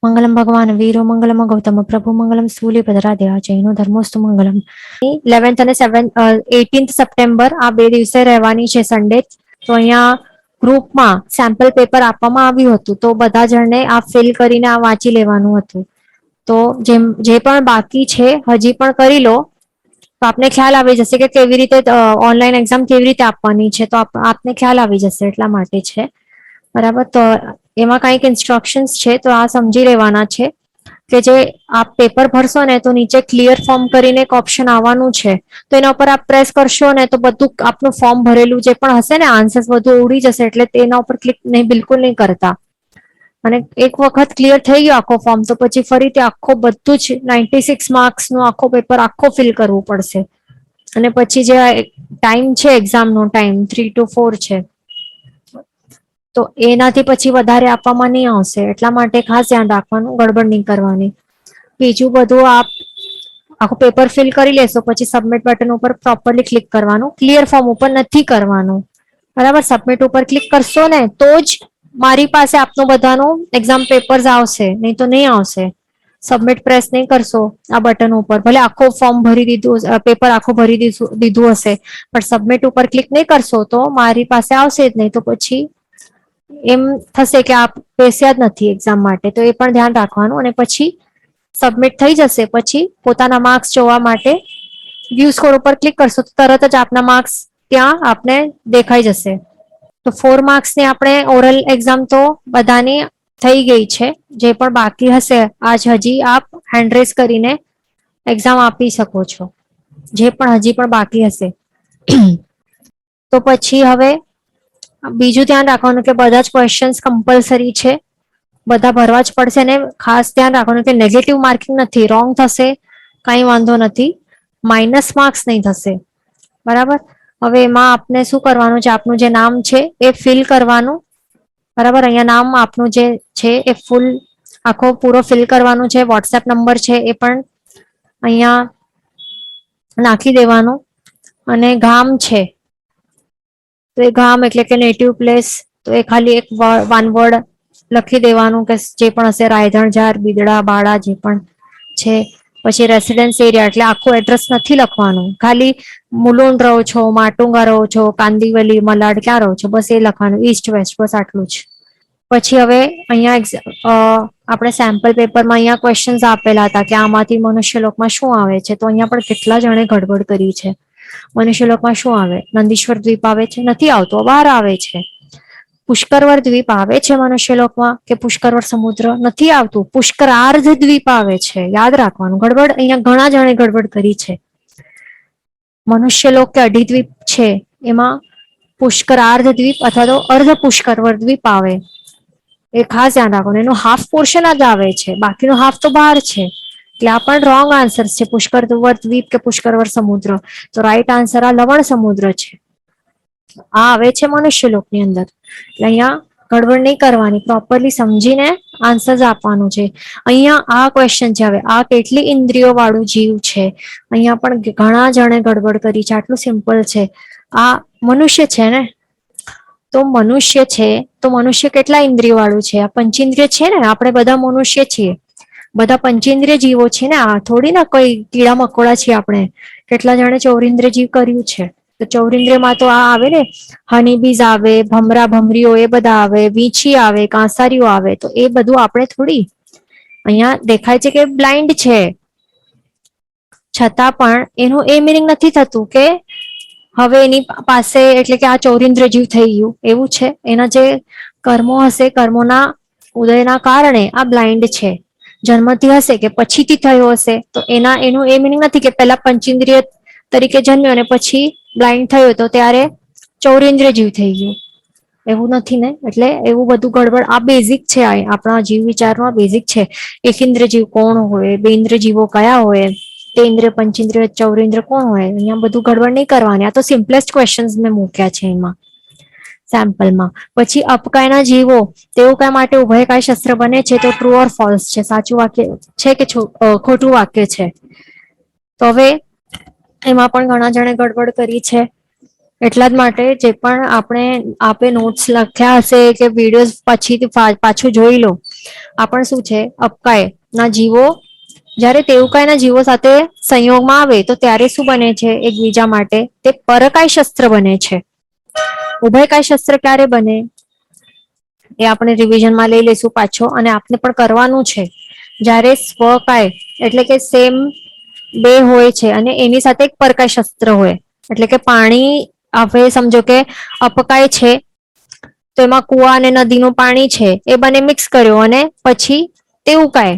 મંગલમ ભગવાન વીરો મંગલમ ગૌતમ પ્રભુ મંગલમ સ્થૂલીપધરાધ્યા જૈનો ધર્મોસ્તુ મંગલમ. 11th અને 18th સપ્ટેમ્બર આ 2 દિવસે રહેવાની છે સન્ડે. તો અહીંયા ગ્રુપમાં સેમ્પલ પેપર આપવામાં આવ્યું હતું, તો બધા જણને આ ફિલ કરીને આ વાંચી લેવાનું હતું. તો જે પણ બાકી છે હજી પણ કરી લો, તો આપને ખ્યાલ આવી જશે કે કેવી રીતે ઓનલાઈન એક્ઝામ કેવી રીતે આપવાની છે, તો આપને ખ્યાલ આવી જશે એટલા માટે છે. બરાબર, તો એમાં કંઈક ઇન્સ્ટ્રક્શન્સ છે તો આ સમજી લેવાના છે કે જે આપ પેપર ભરશો ને તો નીચે ક્લિયર ફોર્મ કરીને એક ઓપ્શન આવવાનું છે, તો એના ઉપર આપ પ્રેસ કરશો ને તો બધું આપનું ફોર્મ ભરેલું જે પણ હશે ને આન્સર્સ બધું ઉડી જશે, એટલે તેના ઉપર ક્લિક નહીં, બિલકુલ નહીં કરતા. અને એક વખત ક્લિયર થઈ ગયો આખો ફોર્મ તો પછી ફરીથી આખો બધું જ 96 માર્ક્સ નો આખો પેપર આખો ફિલ કરવું પડશે. અને પછી જે ટાઈમ છે એક્ઝામ નો ટાઈમ 3 to 4 છે, તો એનાથી પછી વધારે આપવામાં નહીં આવશે, એટલા માટે ખાસ ધ્યાન રાખવાનું, ગડબડ નહીં કરવાની. બીજું બધું આપ આખું પેપર ફિલ કરી લેશો પછી સબમિટ બટન ઉપર પ્રોપરલી ક્લિક કરવાનું, ક્લિયર ફોર્મ ઉપર નથી કરવાનું. બરાબર, સબમિટ ઉપર ક્લિક કરશો ને તો જ મારી પાસે આપનું બધાનું એક્ઝામ પેપર્સ આવશે, નહીં તો નહીં આવશે. સબમિટ પ્રેસ નહીં કરશો આ બટન ઉપર, ભલે આખો ફોર્મ ભરી દીધું, પેપર આખું ભરી દીધું હશે, પણ સબમિટ ઉપર ક્લિક નહીં કરશો તો મારી પાસે આવશે જ નહીં, તો પછી એમ થશે કે આપ બેસ્યા જ નથી એક્ઝામ માટે, તો એ પણ ધ્યાન રાખવાનું. અને પછી સબમિટ થઈ જશે પછી પોતાના માર્ક્સ જોવા માટે વ્યૂ સ્કોર ઉપર ક્લિક કરશો તો તરત જ આપના માર્ક્સ ત્યાં આપને દેખાઈ જશે. તો 4 માર્ક્સની આપણે ઓરલ એક્ઝામ તો બધાની થઈ ગઈ છે, જે પણ બાકી હશે આજ હજી આપ હેન્ડ રેઝ કરીને એક્ઝામ આપી શકો છો, જે પણ હજી પણ બાકી હશે. તો પછી હવે બીજું ધ્યાન રાખવાનું કે બધા જ ક્વેશ્ચન્સ કમ્પલસરી છે, બધા ભરવા જ પડશે. ને ખાસ ધ્યાન રાખવાનું કે નેગેટિવ માર્કિંગ નથી, રોંગ થશે કઈ વાંધો નથી, માઇનસ માર્ક્સ નહીં થશે. બરાબર, હવે એમાં આપને શું કરવાનું છે, આપનું જે નામ છે એ ફિલ કરવાનું. બરાબર, અહીંયા નામ આપનું જે છે એ ફૂલ આખો પૂરો ફિલ કરવાનું છે, વોટ્સએપ નંબર છે એ પણ અહીંયા નાખી દેવાનું. અને ગામ છે તો એ ગામ એટલે કે નેટિવ પ્લેસ, તો એ ખાલી એક વન વર્ડ લખી દેવાનું કે જે પણ હશે, રાયધણઝાર, બિદડા, બાળા જે પણ છે. પછી રેસિડેન્સ એરિયા એટલે આખું એડ્રેસ નથી લખવાનું, ખાલી મુલુંડ રહો છો, માટુંગા રહો છો, કાંદીવલી, મલાડ ક્યાં રહો છો, બસ એ લખવાનું, ઈસ્ટ વેસ્ટ, બસ આટલું જ. પછી હવે અહીંયા આપણે સેમ્પલ પેપરમાં અહીંયા ક્વેશ્ચન્સ આપેલા હતા કે આમાંથી મનુષ્યલોકમાં શું આવે છે, તો અહીંયા પણ કેટલા જણે ગડબડ કરી છે. મનુષ્યલોકમાં શું આવે, નંદીશ્વર દ્વીપ આવે છે, નથી આવતો, બહાર આવે છે. પુષ્કરવર દ્વીપ આવે છે મનુષ્યલોકમાં કે પુષ્કરવર સમુદ્ર, નથી આવતું, પુષ્કરાર્ધ દ્વીપ આવે છે, યાદ રાખવાનું. ગડબડ અહીંયા ઘણા જણે ગડબડ કરી છે. મનુષ્યલોક કે અઢીદ્વીપ છે એમાં પુષ્કરાર્ધ દ્વીપ અથવા તો અર્ધ પુષ્કરવર દ્વીપ આવે, એ ખાસ ધ્યાન રાખવાનું. એનું હાફ પોર્શન જ આવે છે, બાકીનો હાફ તો બહાર છે, એટલે આ પણ રોંગ આન્સર છે, પુષ્કરવર દ્વીપ કે પુષ્કરવર સમુદ્ર. તો રાઈટ આન્સર આ લવણ સમુદ્ર છે, આ આવે છે મનુષ્યલોકની અંદર. એટલે અહીંયા ગડબડ નહીં કરવાની, પ્રોપરલી સમજીને આન્સર આપવાનું છે. અહીંયા આ ક્વેશ્ચન છે, હવે આ કેટલી ઇન્દ્રિયો વાળું જીવ છે, અહીંયા પણ ઘણા જણે ગડબડ કરી છે. આટલું સિમ્પલ છે, આ મનુષ્ય છે ને, તો મનુષ્ય છે તો મનુષ્ય કેટલા ઇન્દ્રિયો વાળું છે, આ પંચેન્દ્રિય છે ને, આપણે બધા મનુષ્ય છીએ, બધા પંચેન્દ્રિય જીવો છે ને, આ થોડી ના કોઈ કીડા મકોડા છીએ આપણે. કેટલા જણે ચૌરિન્દ્ર જીવ કર્યું છે, તો ચૌરિન્દ્રિયમાં તો આ આવે ને, હનીબીઝ આવે, ભમરા ભમરીઓ એ બધા આવે, વીંછી આવે, કાંસારીઓ આવે, તો એ બધું આપણે થોડી. અહીંયા દેખાય છે કે બ્લાઇન્ડ છે, છતાં પણ એનું એ મિનિંગ નથી થતું કે હવે એની પાસે એટલે કે આ ચૌરિન્દ્ર જીવ થઈ ગયું એવું છે. એના જે કર્મો હશે, કર્મોના ઉદયના કારણે આ બ્લાઇન્ડ છે. જન્મથી હશે કે પછીથી થયો હશે, તો એનું એ મિનિંગ નથી કે પેલા પંચેન્દ્રિય તરીકે જન્મ્યો અને પછી બ્લાઇન્ડ થયો તો ત્યારે ચૌરેન્દ્રિય જીવ થઈ ગયું, એવું નથી ને. એટલે એવું બધું ગડબડ, આ બેઝિક છે, આપણા જીવ વિચારમાં બેઝિક છે. એક ઇન્દ્ર જીવ કોણ હોય, બે ઇન્દ્ર જીવો કયા હોય, તેન્દ્ર, પંચેન્દ્ર, ચૌરેન્દ્ર કોણ હોય, અહીંયા બધું ગડબડ નહીં કરવાની. આ તો સિમ્પલેસ્ટ ક્વેશ્ચન્સ મેં મૂક્યા છે એમાં સેમ્પલમાં. પછી અપકાયના જીવો તેઓ કયા માટે ઉભયકાય શસ્ત્ર બને છે, તો ટ્રુ ઓર ફોલ્સ છે, સાચું વાક્ય છે કે ખોટું વાક્ય છે. તો હવે એમાં પણ ઘણા જણે ગડબડ કરી છે, એટલા જ માટે જે પણ આપે નોટ્સ લખ્યા હશે કે વિડીયોઝ પછીથી પાછું જોઈ લો, આ પણ શું છે, અપકાયના જીવો જ્યારે તેવુકાયના જીવો સાથે સંયોગમાં આવે તો ત્યારે શું બને છે એકબીજા માટે, તે પરકાય શસ્ત્ર બને છે. ઉભયકાય શસ્ત્ર ક્યારે બને એ આપણે રિવિઝનમાં લઈ લઈશું પાછો, અને આપને પણ કરવાનું છે. જ્યારે સ્વકાય એટલે કે સેમ બે હોય છે અને એની સાથે એક પરકાય શસ્ત્ર હોય, એટલે કે પાણી આપણે સમજો કે અપકાય છે તો એમાં કુવા અને નદીનું પાણી છે એ બંને મિક્સ કર્યો અને પછી તેવુંકાય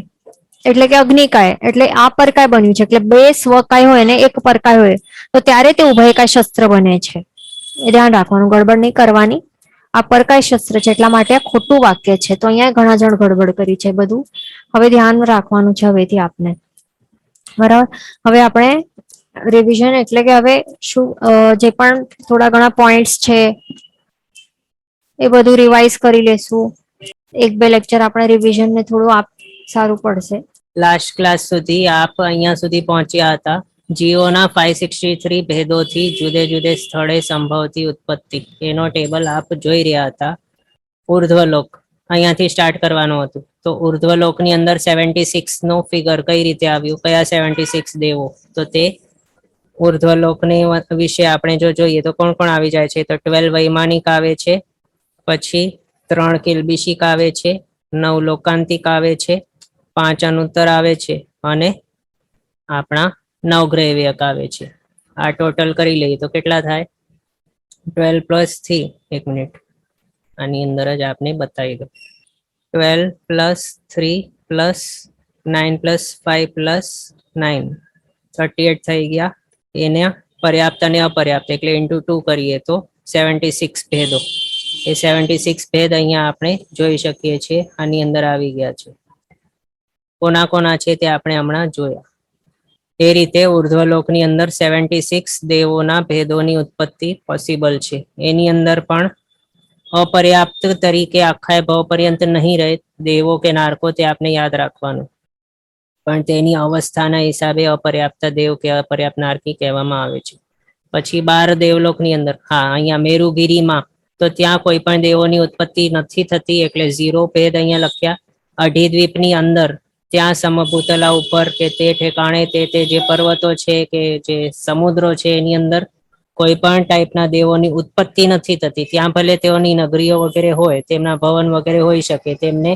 એટલે કે અગ્નિકાય એટલે આ પરકાય બન્યું છે. એટલે બે સ્વકાય હોય ને એક પરકાય હોય તો ત્યારે તે ઉભયકાય શસ્ત્ર બને છે. એ ધ્યાન રાખવાનું, ગડબડ નહીં કરવાની. આ પરકાય શસ્ત્ર છે એટલા માટે આ ખોટું વાક્ય છે. તો અહીંયા ઘણા જણ ગડબડ કરી છે બધું. હવે ધ્યાન રાખવાનું છે હવેથી આપને, બરાબર. હવે આપણે રિવિઝન એટલે કે હવે શું જે પણ થોડા ઘણા પોઈન્ટ્સ છે એ બધું રિવાઇઝ કરી લેશું. એક બે લેક્ચર આપણે રિવિઝન ને થોડું સારું પડશે. લાસ્ટ ક્લાસ સુધી આપ અહીંયા સુધી પહોંચ્યા હતા. જીઓના 563 ભેદોથી જુદે જુદે સ્થળે સંભવતી ઉત્પત્તિ એનો ટેબલ આપ જોઈ રહ્યા હતા. ઉર્ધ્વલોક અહીંયાથી સ્ટાર્ટ કરવાનું હતું. તો ઉર્ધ્વલોકની અંદર 76 નો ફિગર કઈ રીતે આવ્યું, કયા 76 દેવો, તો તે ઉર્ધ્વલોકની વિશે આપણે જો જોઈએ તો કોણ કોણ આવી જાય છે, તો 12 વૈમાનિક આવે છે, પછી 3 કિલ્બિશિક આવે છે, 9 લોકાંતિક આવે છે, 5 અનુત્તર આવે છે અને આપણા 9 ગ્રહવ્યક આવે છે. આ ટોટલ કરી લઈએ તો કેટલા થાય, 12 પ્લસ 3, એક મિનિટ આની અંદર જ આપને બતાવી દો, 12 પ્લસ 3 પ્લસ 9 પ્લસ 5 પ્લસ 9 38 થઈ ગયા. એને પર્યાપ્ત અને અપર્યાપ્ત એટલે ઇન્ટુ 2 કરીએ તો 76 ભેદો. એ 76 ભેદ અહીંયા આપણે જોઈ શકીએ છીએ, આની અંદર આવી ગયા છે. કોના કોના છે તે આપણે હમણાં જોયા. એ રીતે ઉર્ધ્વલોકની અંદર 76 દેવોના ભેદોની ઉત્પત્તિ પોસિબલ છે. એની અંદર પણ અપર્યાપ્ત તરીકે આખા ભવ પર્યંત નહીં રહે દેવો કે નારકો, તે આપણે યાદ રાખવાનું, પણ તેની અવસ્થાના હિસાબે અપર્યાપ્ત દેવ કે અપર્યાપ્ત નારકી કહેવામાં આવે છે. પછી 12 દેવલોકની અંદર, હા અહીંયા મેરુગીરીમાં તો ત્યાં કોઈ પણ દેવોની ઉત્પત્તિ નથી થતી એટલે 0 ભેદ અહીંયા લખ્યા. અઢીદ્વીપની અંદર ત્યાં સમભૂતલા ઉપર કે તે ઠેકાણે તે જે પર્વતો છે કે જે સમુદ્રો છે એની અંદર કોઈ પણ ટાઈપના દેવોની ઉત્પત્તિ નથી થતી. ત્યાં ભલે તેઓની નગરીઓ વગેરે હોય, તેમના ભવન વગેરે હોઈ શકે, તેમને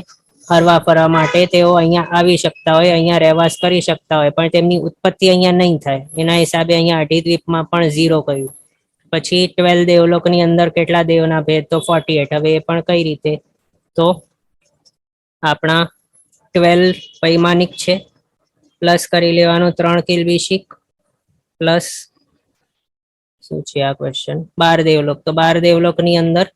ફરવા ફરવા માટે તેઓ અહીંયા આવી શકતા હોય, અહીંયા રહેવાસ કરી શકતા હોય, પણ તેમની ઉત્પત્તિ અહીંયા નહીં થાય. એના હિસાબે અહીંયા અઢીદ્વીપમાં પણ 0 કહ્યું. પછી 12 દેવલોકની અંદર કેટલા દેવના ભેદ, તો 48. હવે એ પણ કઈ રીતે, તો આપણા 12 વૈમાનિક છે, પ્લસ કરી લેવાનું 3 કિલ્બિશિક, પ્લસ શું છે આ ક્વેશ્ચન, 12 દેવલોક. તો 12 દેવલોકની અંદર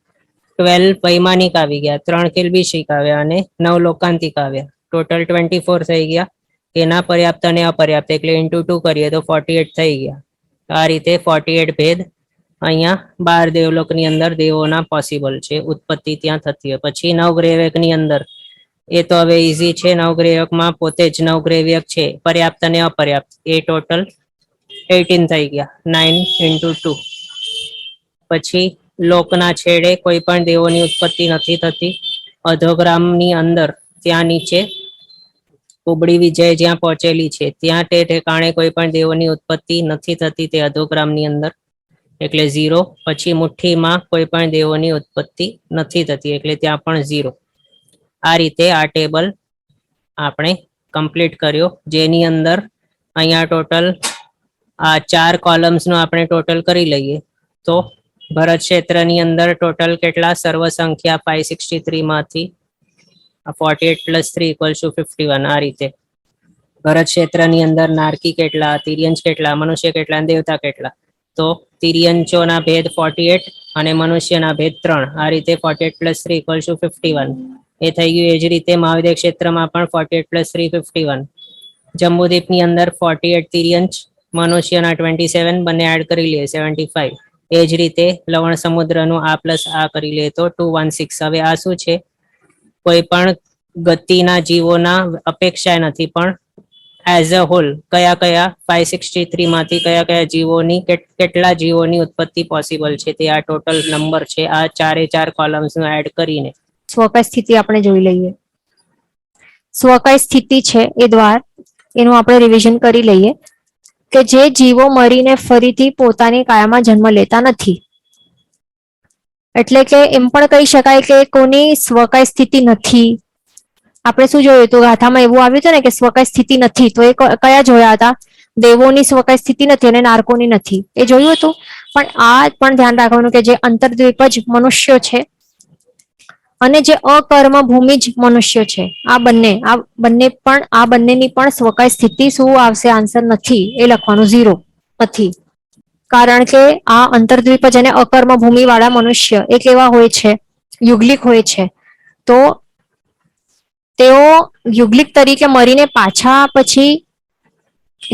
12 વૈમાનિક આવી ગયા, 3 કિલ્બિશિક આવ્યા અને 9 લોકાંતિક આવ્યા. ટોટલ 24 થઈ ગયા. એના પર્યાપ્ત અને અપર્યાપ્ત એટલે ઇન્ટુ 2 કરીએ તો 48 થઈ ગયા. આ રીતે 48 ભેદ અહીંયા 12 દેવલોકની અંદર દેવોના પોસિબલ છે, ઉત્પત્તિ ત્યાં થતી હોય. પછી 9 ગ્રહવ્યકની અંદર એ તો હવે ઈઝી છે. 9 ગ્રહવ્યકમાં પોતે જ 9 ગ્રહવ્યક છે, પર્યાપ્ત અને અપર્યાપ્ત, એ ટોટલ 18 થઈ ગયા, 9 ઇન્ટુ 2. પછી લોકના છેડે કોઈ પણ દેવોની ઉત્પત્તિ નથી થતી. અધોગ્રામની અંદર ત્યાં નીચે કુબડી વિજય જ્યાં પહોંચેલી છે ત્યાં તે ઠેકાણે કોઈ પણ દેવોની ઉત્પત્તિ નથી થતી, તે અધોગ્રામની અંદર એટલે 0. પછી મુઠ્ઠીમાં કોઈ પણ દેવોની ઉત્પત્તિ નથી થતી એટલે ત્યાં પણ 0. આ રીતે આ ટેબલ આપણે કમ્પ્લીટ કર્યો, જેની અંદર અહીંયા ટોટલ આ 4 કોલમ્સનું આપણે ટોટલ કરી લઈએ તો ભરત ક્ષેત્રની અંદર ટોટલ કેટલા, સર્વ સંખ્યા 563 માંથી 48 પ્લસ 3 ઇક્વલ્સ ટુ 51. આ રીતે ભરત ક્ષેત્રની અંદર નારકી કેટલા, તિર્યંચ કેટલા, મનુષ્ય કેટલા, દેવતા કેટલા, તો તિર્યંચોના ભેદ 48 અને મનુષ્યના ભેદ 3. આ રીતે 48 પ્લસ 3 ઇક્વલ્સ ટુ 51 એ થઈ ગયું. એ જ રીતે મહાવિદ્ય ક્ષેત્રમાં પણ 48 પ્લસ 3 51. જંબુદ્વીપની અંદર 48 તિર્યંચ, મનુષ્યના 27, બંને એડ કરી લઈએ 75. એ જ રીતે લવણ સમુદ્રનું આ પ્લસ આ કરી લે તો 216. હવે આ શું છે, કોઈ પણ ગતિના જીવોના અપેક્ષા નથી, પણ એઝ અ હોલ કયા કયા 563 માંથી કયા કયા જીવોની કેટલા જીવોની ઉત્પત્તિ પોસિબલ છે તે આ ટોટલ નંબર છે. આ 4 કોલમ્સ નું એડ કરીને સ્વકાય સ્થિતિ આપણે જોઈ લઈએ. સ્વકાય સ્થિતિ છે એ દ્વાર એનું આપણે રિવિઝન કરી લઈએ કે જે જીવો મરીને ફરીથી પોતાની કાયામાં જન્મ લેતા નથી. એટલે કે એમ પણ કહી શકાય કે કોની સ્વકાય સ્થિતિ નથી. આપણે શું જોયું હતું ગાથામાં એવું આવ્યું હતું ને કે સ્વકાય સ્થિતિ નથી, તો એ કયા જોયા હતા? દેવોની સ્વકાય સ્થિતિ નથી અને નારકોની નથી, એ જોયું હતું. પણ આ પણ ધ્યાન રાખવાનું કે જે અંતર્દ્વીપજ મનુષ્યો છે અને જે અકર્મ ભૂમિજ મનુષ્ય છે, આ બંનેની પણ સ્વકાય સ્થિતિ શું આવશે? આન્સર નથી, એ લખવાનું 0 નથી. કારણ કે આ અંતર્દ્વીપજ અને અકર્મ ભૂમિ વાળા મનુષ્ય એ કેવા હોય છે? યુગલિક હોય છે. તો તેઓ યુગલિક તરીકે મરીને પાછા પછી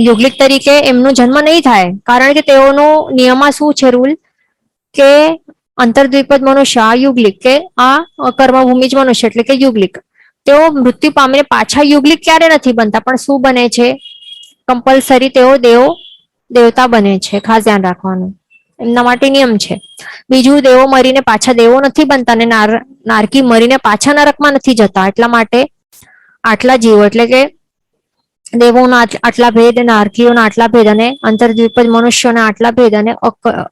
યુગલિક તરીકે એમનો જન્મ નહીં થાય, કારણ કે તેઓનો નિયમમાં શું છે રૂલ કે અંતર્દ્વીપજ મનુષ્ય આ યુગલિક કે આ કર્મભૂમિ જ મનુષ્ય એટલે કે યુગલિક, તેઓ મૃત્યુ પામીને પાછા યુગલિક ક્યારે નથી બનતા, પણ શું બને છે? કમ્પલસરી તેઓ દેવતા બને છે. ખાસ ધ્યાન રાખવાનું, એમના માટે નિયમ છે. બીજું, દેવો મરીને પાછા દેવો નથી બનતા અને નારકી મરીને પાછા નરકમાં નથી જતા. એટલા માટે આટલા જીવો એટલે કે દેવોના આટલા ભેદ, નારકીઓના આટલા ભેદ અને અંતર્દ્વીપજ મનુષ્યોના આટલા ભેદ અને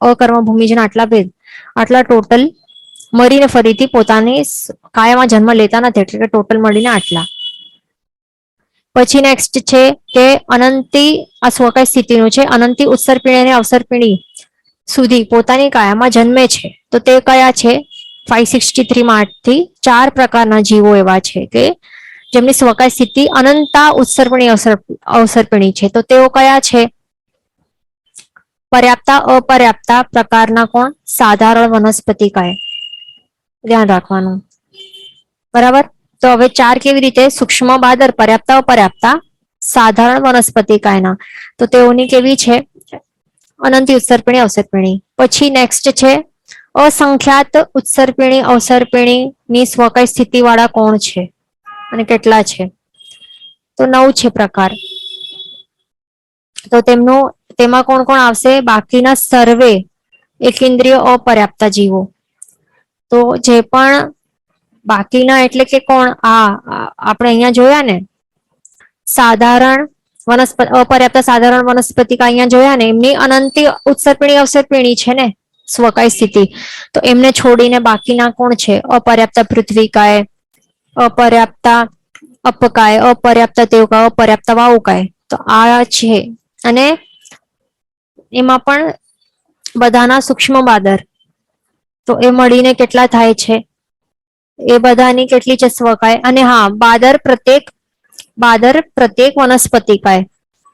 અકર્મ ભૂમિજના આટલા ભેદ, આટલા ટોટલ મરીને ફરીથી પોતાની કાયામાં જન્મ લેતા નથી. એટલે કે ટોટલ મળીને આટલા. પછી નેક્સ્ટ છે કે અનંતી, આ સ્વકાય સ્થિતિનું છે, અનંતી ઉત્સર્પિણી અને અવસર્પિણી સુધી પોતાની કાયામાં જન્મે છે. તો તે કયા છે? 563 માંથી 4 પ્રકારના જીવો એવા છે કે જેમની સ્વકાય સ્થિતિ અનંતા ઉત્સર્પણી અવસર્પિણી છે. તો તેઓ કયા છે? પર્યાપ્તા અપર્યાપ્તા પ્રકારના કોણ? સાધારણ વનસ્પતિકાય. ધ્યાન રાખવાનું, બરાબર. તો હવે 4 કેવી રીતે? સૂક્ષ્મ બાદર, પર્યાપ્તા અપર્યાપ્તા, સાધારણ વનસ્પતિકાયના. તો તેઓની કેવી છે? અનંતી ઉત્સર્પિણી અવસર્પિણી. પછી નેક્સ્ટ છે અસંખ્યાત ઉત્સર્પિણી અવસર્પિણી ની સ્વકાય સ્થિતિ વાળા કોણ છે અને કેટલા છે? તો 9 છે પ્રકાર. તો તેમાં કોણ કોણ આવશે? બાકીના સર્વે એકેન્દ્રિય અપર્યાપ્તા જીવો. તો જે પણ બાકીના એટલે કે કોણ? આપણે અહીંયા જોયા ને સાધારણ અપર્યાપ્ત સાધારણ વનસ્પતિકા અહીંયા જોયા ને, એમની અનંતી ઉત્સર્પિણી અવસર્પિણી છે ને સ્વકાય સ્થિતિ. તો એમને છોડીને બાકીના કોણ છે? અપર્યાપ્ત પૃથ્વીકાય, અપર્યાપ્તા અપકાય, અપર્યાપ્ત તેવકાય, અપર્યાપ્ત વાવુકાય. તો આ છે. અને એમાં પણ બધાના સૂક્ષ્મ બાદર, તો એ મળીને કેટલા થાય છે? એ બધાની કેટલી છે સ્વકાય? અને હા, બાદર પ્રત્યેક વનસ્પતિકાય,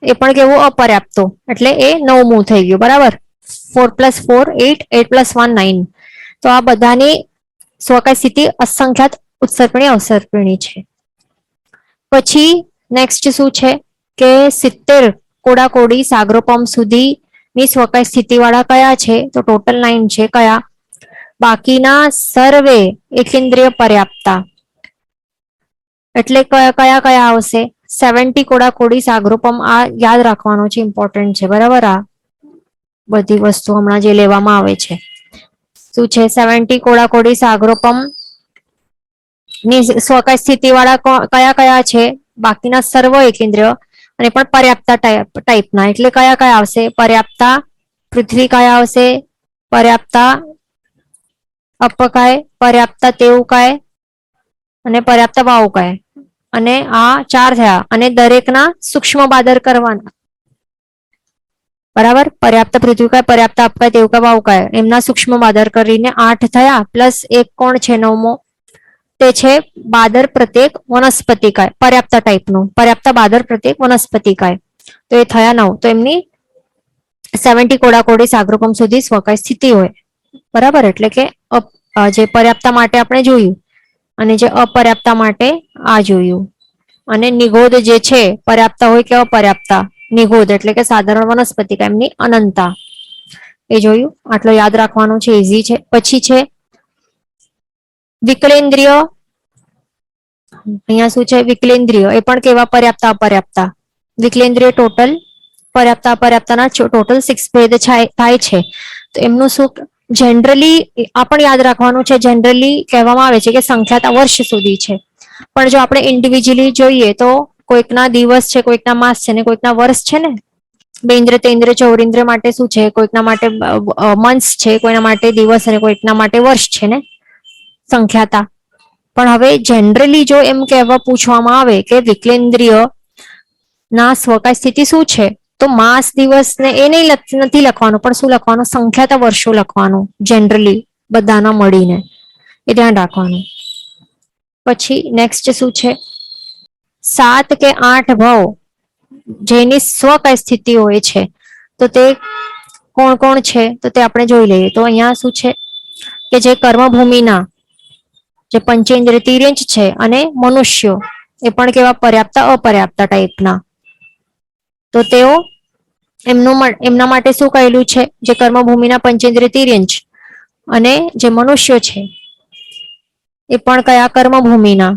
એ પણ કેવું? અપર્યાપ્તો, એટલે એ 9મું થઈ ગયું. બરાબર. 4 + 4 8, 8 + 1 9. તો આ બધાની સ્વકાય સ્થિતિ અસંખ્યાત ઉત્સર્પિણી અવસર્પિણી છે. પછી નેક્સ્ટ શું છે કે 70 કોડાકોડી સાગરોપમ સુધીની સ્વકાય સ્થિતિ વાળા કયા છે? તો ટોટલ 9 છે. કયા? બાકીના સર્વે એકેન્દ્રિય પર્યાપ્તા, એટલે કયા કયા આવશે? 70 કોડાકોડી સાગરોપમ. આ યાદ રાખવાનું છે, ઇમ્પોર્ટન્ટ છે. બરાબર. આ બધી વસ્તુ હમણાં જે લેવામાં આવે છે શું છે? 70 કોડાકોડી સાગરોપમ ની સ્વકાય સ્થિતિ વાળા કયા કયા છે? બાકીના સર્વ એકેન્દ્રિય અને પણ પર્યાપ્તા ટાઈપના. એટલે કયા કયા આવશે? પર્યાપ્તા પૃથ્વી કયા આવશે? પર્યાપ્તા અપકાય, પર્યાપ્તા તેવુકાય અને પર્યાપ્ત વાવુકાય. અને આ 4 થયા. અને દરેકના સૂક્ષ્મ બાદર કરવાના. બરાબર. પર્યાપ્ત પૃથ્વીકાય, પર્યાપ્ત અપકાય, તેવુકાય, વાવુકાય, એમના સૂક્ષ્મ બાદર કરીને 8 થયા. પ્લસ એક કોણ છે 9મો? તે છે બાદર પ્રત્યેક વનસ્પતિકાય, પર્યાપ્ત ટાઈપનું, પર્યાપ્ત બાદર પ્રત્યેક વનસ્પતિકાય. તો એ થયા 9. તો એમની 70 કોડાકોડી સાગરોપમ સુધી સ્વકાય સ્થિતિ હોય. બરાબર. એટલે કે જે પર્યાપ્તા માટે આપણે જોયું અને જે અપર્યાપ્તા માટે આ જોયું. અને નિગોદ જે છે પર્યાપ્તા હોય કે અપર્યાપ્તા, નિગોદ એટલે કે સાધારણ વનસ્પતિકા, એમની અનંતા, એ જોયું. આટલો યાદ રાખવાનું છે, ઈઝી છે. પછી છે વિકલેન્દ્રિય. અહીંયા શું છે? વિકલેન્દ્રિય, એ પણ કેવા? પર્યાપ્તા અપર્યાપ્તા. વિકલેન્દ્રિય ટોટલ પર્યાપ્તા અપર્યાપ્તાના ટોટલ 6 ભેદ થાય છે. તો એમનું શું? જનરલી આ પણ યાદ રાખવાનું છે, જનરલી કહેવામાં આવે છે કે સંખ્યાતા વર્ષ સુધી છે. પણ જો આપણે ઇન્ડિવિજ્યુઅલી જોઈએ તો કોઈકના દિવસ છે, કોઈકના માસ છે ને કોઈકના વર્ષ છે ને. બેન્દ્ર તેન્દ્ર ચૌરિન્દ્ર માટે શું છે, કોઈકના માટે મંથ્સ છે, કોઈના માટે દિવસ અને કોઈકના માટે વર્ષ છે ને સંખ્યાતા. પણ હવે જનરલી જો એમ કહેવા પૂછવામાં આવે કે વિકલેન્દ્રિય ના સ્વકાય સ્થિતિ શું છે, તો માસ દિવસ ને એ નહીં નથી લખવાનું, પણ શું લખવાનું, સંખ્યાતા વર્ષો લખવાનું જનરલી બધાના મળીને, એ ધ્યાન રાખવાનું. પછી નેક્સ્ટ શું છે, 7 કે 8 ભાવ જેની સ્વકાય સ્થિતિ હોય છે, તો તે કોણ કોણ છે, તો તે આપણે જોઈ લઈએ. તો અહીંયા શું છે કે જે કર્મભૂમિના જે પંચેન્દ્રિય તિર્યંચ છે અને મનુષ્યો એ પણ કેવા પર્યાપ્ત અપર્યાપ્ત ટાઈપના. તો તેઓ એમના માટે શું કહેલું છે, જે કર્મભૂમિના પંચેન્દ્રિય તિર્યંચ અને જે મનુષ્યો છે એ પણ કયા કર્મભૂમિના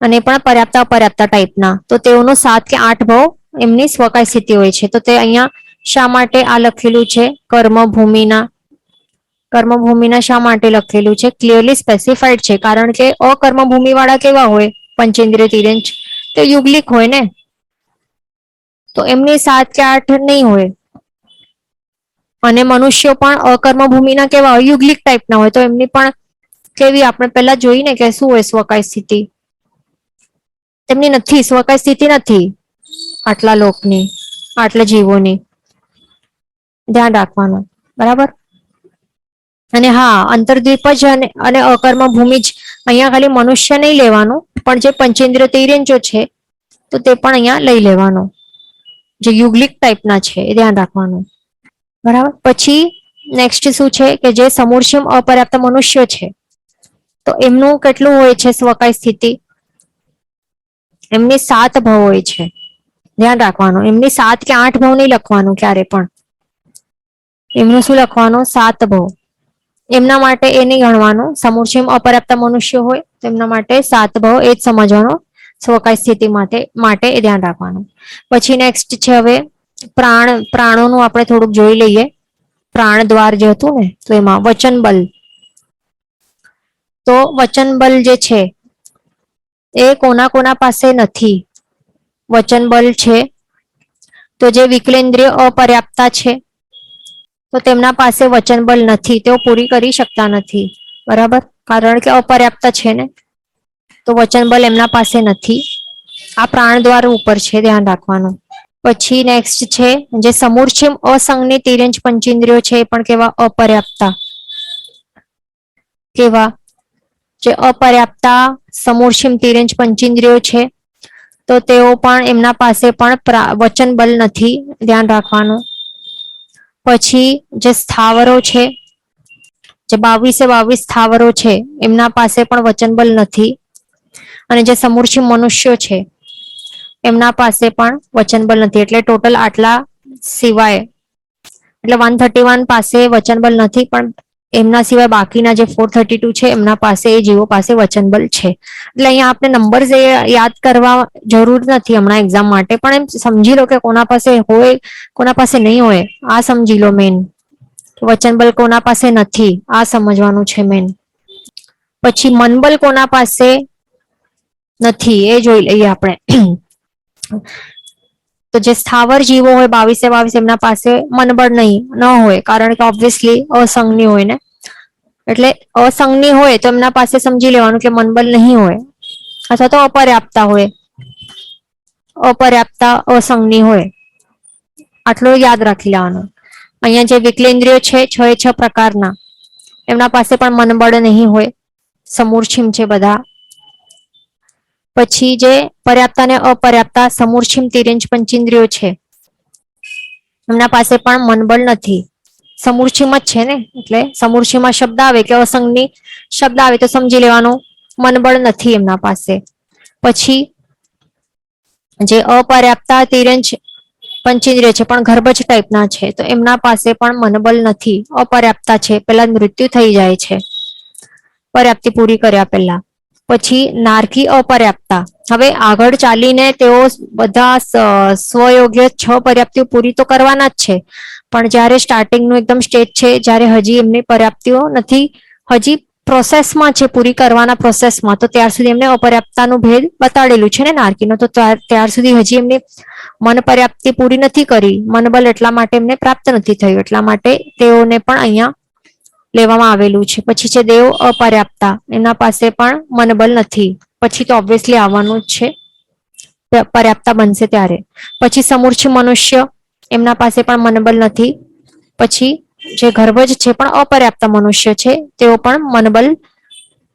અને પણ પર્યાપ્ત અપર્યાપ્ત ટાઈપના. તો તેઓનો 7 કે 8 ભાવ એમની સ્વકાય સ્થિતિ હોય છે. તો તે અહીંયા શા માટે આ લખેલું છે, કર્મભૂમિના શા માટે લખેલું છે, ક્લિયરલી સ્પેસિફાઈડ છે. કારણ કે અકર્મભૂમિ વાળા કેવા હોય પંચેન્દ્રિય તિર્યંચ, તો યુગલિક હોય ને, તો એમની 7 કે 8 નહીં હોય. અને મનુષ્યો પણ અકર્મભૂમિના કેવા હોય, યુગલિક ટાઈપના હોય, તો એમની પણ કેવી આપણે પહેલા જોઈને કે શું હોય સ્વકાય સ્થિતિ, તેમની નથી, સ્વકાય સ્થિતિ નથી આટલા લોકની, આટલા જીવોની. ધ્યાન રાખવાનું, બરાબર. અને હા, અંતર્દ્વીપ જ અને અકર્મ ભૂમિ જ, અહીંયા ખાલી મનુષ્ય નહીં લેવાનું, પણ જે પંચેન્દ્રિય તિર્યંચો છે તો તે પણ અહીંયા લઈ લેવાનું, જે યુગલિક ટાઈપના છે એ ધ્યાન રાખવાનું, બરાબર. પછી નેક્સ્ટ શું છે કે જે સમૂર્છિમ અપર્યાપ્ત મનુષ્યો છે, તો એમનું કેટલું હોય છે સ્વકાય સ્થિતિ, એમની 7 ભાવ હોય છે. ધ્યાન રાખવાનું, એમની 7 કે 8 ભાવ નહીં લખવાનું ક્યારે પણ, એમનું શું લખવાનું, 7 ભાવ. એમના માટે એ નહીં ગણવાનું, સમૂર્છિમ અપર્યાપ્ત મનુષ્ય હોય તો એમના માટે 7 ભાવ એ જ સમજવાનો સ્વકાય સ્થિતિ માટે એ ધ્યાન રાખવાનું. પછી નેક્સ્ટ છે હવે પ્રાણોનું આપણે થોડુંક જોઈ લઈએ. પ્રાણ દ્વાર જે હતું ને, તો એમાં વચન બલ, તો વચન બલ જે છે એ કોના કોના પાસે નથી. વચન બલ છે તો જે વિકલેન્દ્રિય અપર્યાપ્તા છે, તો તેમના પાસે વચન બલ નથી, તેઓ પૂરી કરી શકતા નથી, બરાબર. કારણ કે અપર્યાપ્ત છે ને, તો વચન બલ એમના પાસે નથી. આ પ્રાણ દ્વાર ઉપર છે, ધ્યાન રાખવાનું. પછી નેક્સ્ટ છે જે સમૂર્છિમ અસંગની તિર્યંચ પંચેન્દ્રિયો છે, એ પણ કેવા અપર્યાપ્તા, કેવા જે અપર્યાપ્તા સમૂર્છિમ તિર્યંચ પંચેન્દ્રિયો છે, તો તેઓ પણ એમના પાસે પણ વચન બલ નથી, ધ્યાન રાખવાનું. પછી જે સ્થાવરો છે, જે 22 સ્થાવરો છે, એમના પાસે પણ વચન બલ નથી. અને જે સમૂર્છિમ મનુષ્યો છે એમના પાસે પણ વચન બલ નથી. એટલે ટોટલ આટલા સિવાય, એટલે 131 પાસે વચન બલ નથી, પણ એમના સિવાય બાકીના જે 432 છે એમના પાસે, એ જીવો પાસે વચન બલ છે. એટલે અહીંયા આપણે નંબર્સ યાદ કરવા જરૂર નથી હમણાં એક્ઝામ માટે, પણ એમ સમજી લો કે કોના પાસે હોય કોના પાસે નહીં હોય, આ સમજી લો. મેન વચન બલ કોના પાસે નથી આ સમજવાનું છે મેન. પછી મનબલ કોના પાસે નથી એ જોઈ લઈએ આપણે. તો જે સ્થાવર જીવો હોય 22 એમના પાસે મનબળ ન હોય, કારણ કે ઓબ્વિયસલી અસંગની હોય ને, એટલે અસંગની હોય તો એમના પાસે સમજી લેવાનું કે મનબલ નહીં હોય, અથવા તો અપર્યાપ્તા હોય, અપર્યાપ્તા અસંગની હોય, આટલું યાદ રાખી લેવાનું. અહીંયા જે વિકલેન્દ્રિયો છે 6 પ્રકારના, એમના પાસે પણ મનબળ નહીં હોય, સમૂર્છિમ છે બધા. પછી જે પર્યાપ્તા અને અપર્યાપ્તા સમૂર્છિમ તિર્યંચ પંચેન્દ્રિયો છે, એમના પાસે પણ મનબળ નથી, સમૂર્છિમ જ છે ને, એટલે સમૂર્છિમાં શબ્દ આવે કે અસંગની શબ્દ આવે તો સમજી લેવાનું મનબળ નથી એમના પાસે. પછી જે અપર્યાપ્તા તિર્યંચ પંચેન્દ્રિય છે પણ ગર્ભજ ટાઈપના છે, તો એમના પાસે પણ મનબળ નથી, અપર્યાપ્તા છે, પેલા મૃત્યુ થઈ જાય છે પર્યાપ્તિ પૂરી કર્યા પહેલા. પછી નારકી અપર્યાપ્તા, હવે આગળ ચાલીને તેઓ બધા સ્વયોગ્ય 6 પર્યાપ્તિઓ પૂરી તો કરવાના જ છે, પણ જ્યારે સ્ટાર્ટિંગનું એકદમ સ્ટેજ છે, જ્યારે હજી એમની પર્યાપ્તિઓ નથી, હજી પ્રોસેસમાં છે, પૂરી કરવાના પ્રોસેસમાં, તો ત્યાર સુધી એમને અપર્યાપ્તતાનું ભેદ બતાડેલું છે ને નારકીનો, તો ત્યાર સુધી હજી એમને મન પર્યાપ્તિ પૂરી નથી કરી, મનબલ એટલા માટે એમને પ્રાપ્ત નથી થયું, એટલા માટે તેઓને પણ અહીંયા લેવામાં આવેલું છે. પછી છે દેવ અપર્યાપ્તા, એના પાસે પણ મનબલ નથી, પછી તો ઓબ્વિયસલી આવવાનું જ છે, પર્યાપ્તા બનશે ત્યારે. પછી સમૂર્છ મનુષ્ય, એમના પાસે પણ મનબલ નથી. પછી જે ગર્ભજ છે પણ અપર્યાપ્ત મનુષ્ય છે, તેઓ પણ મનબલ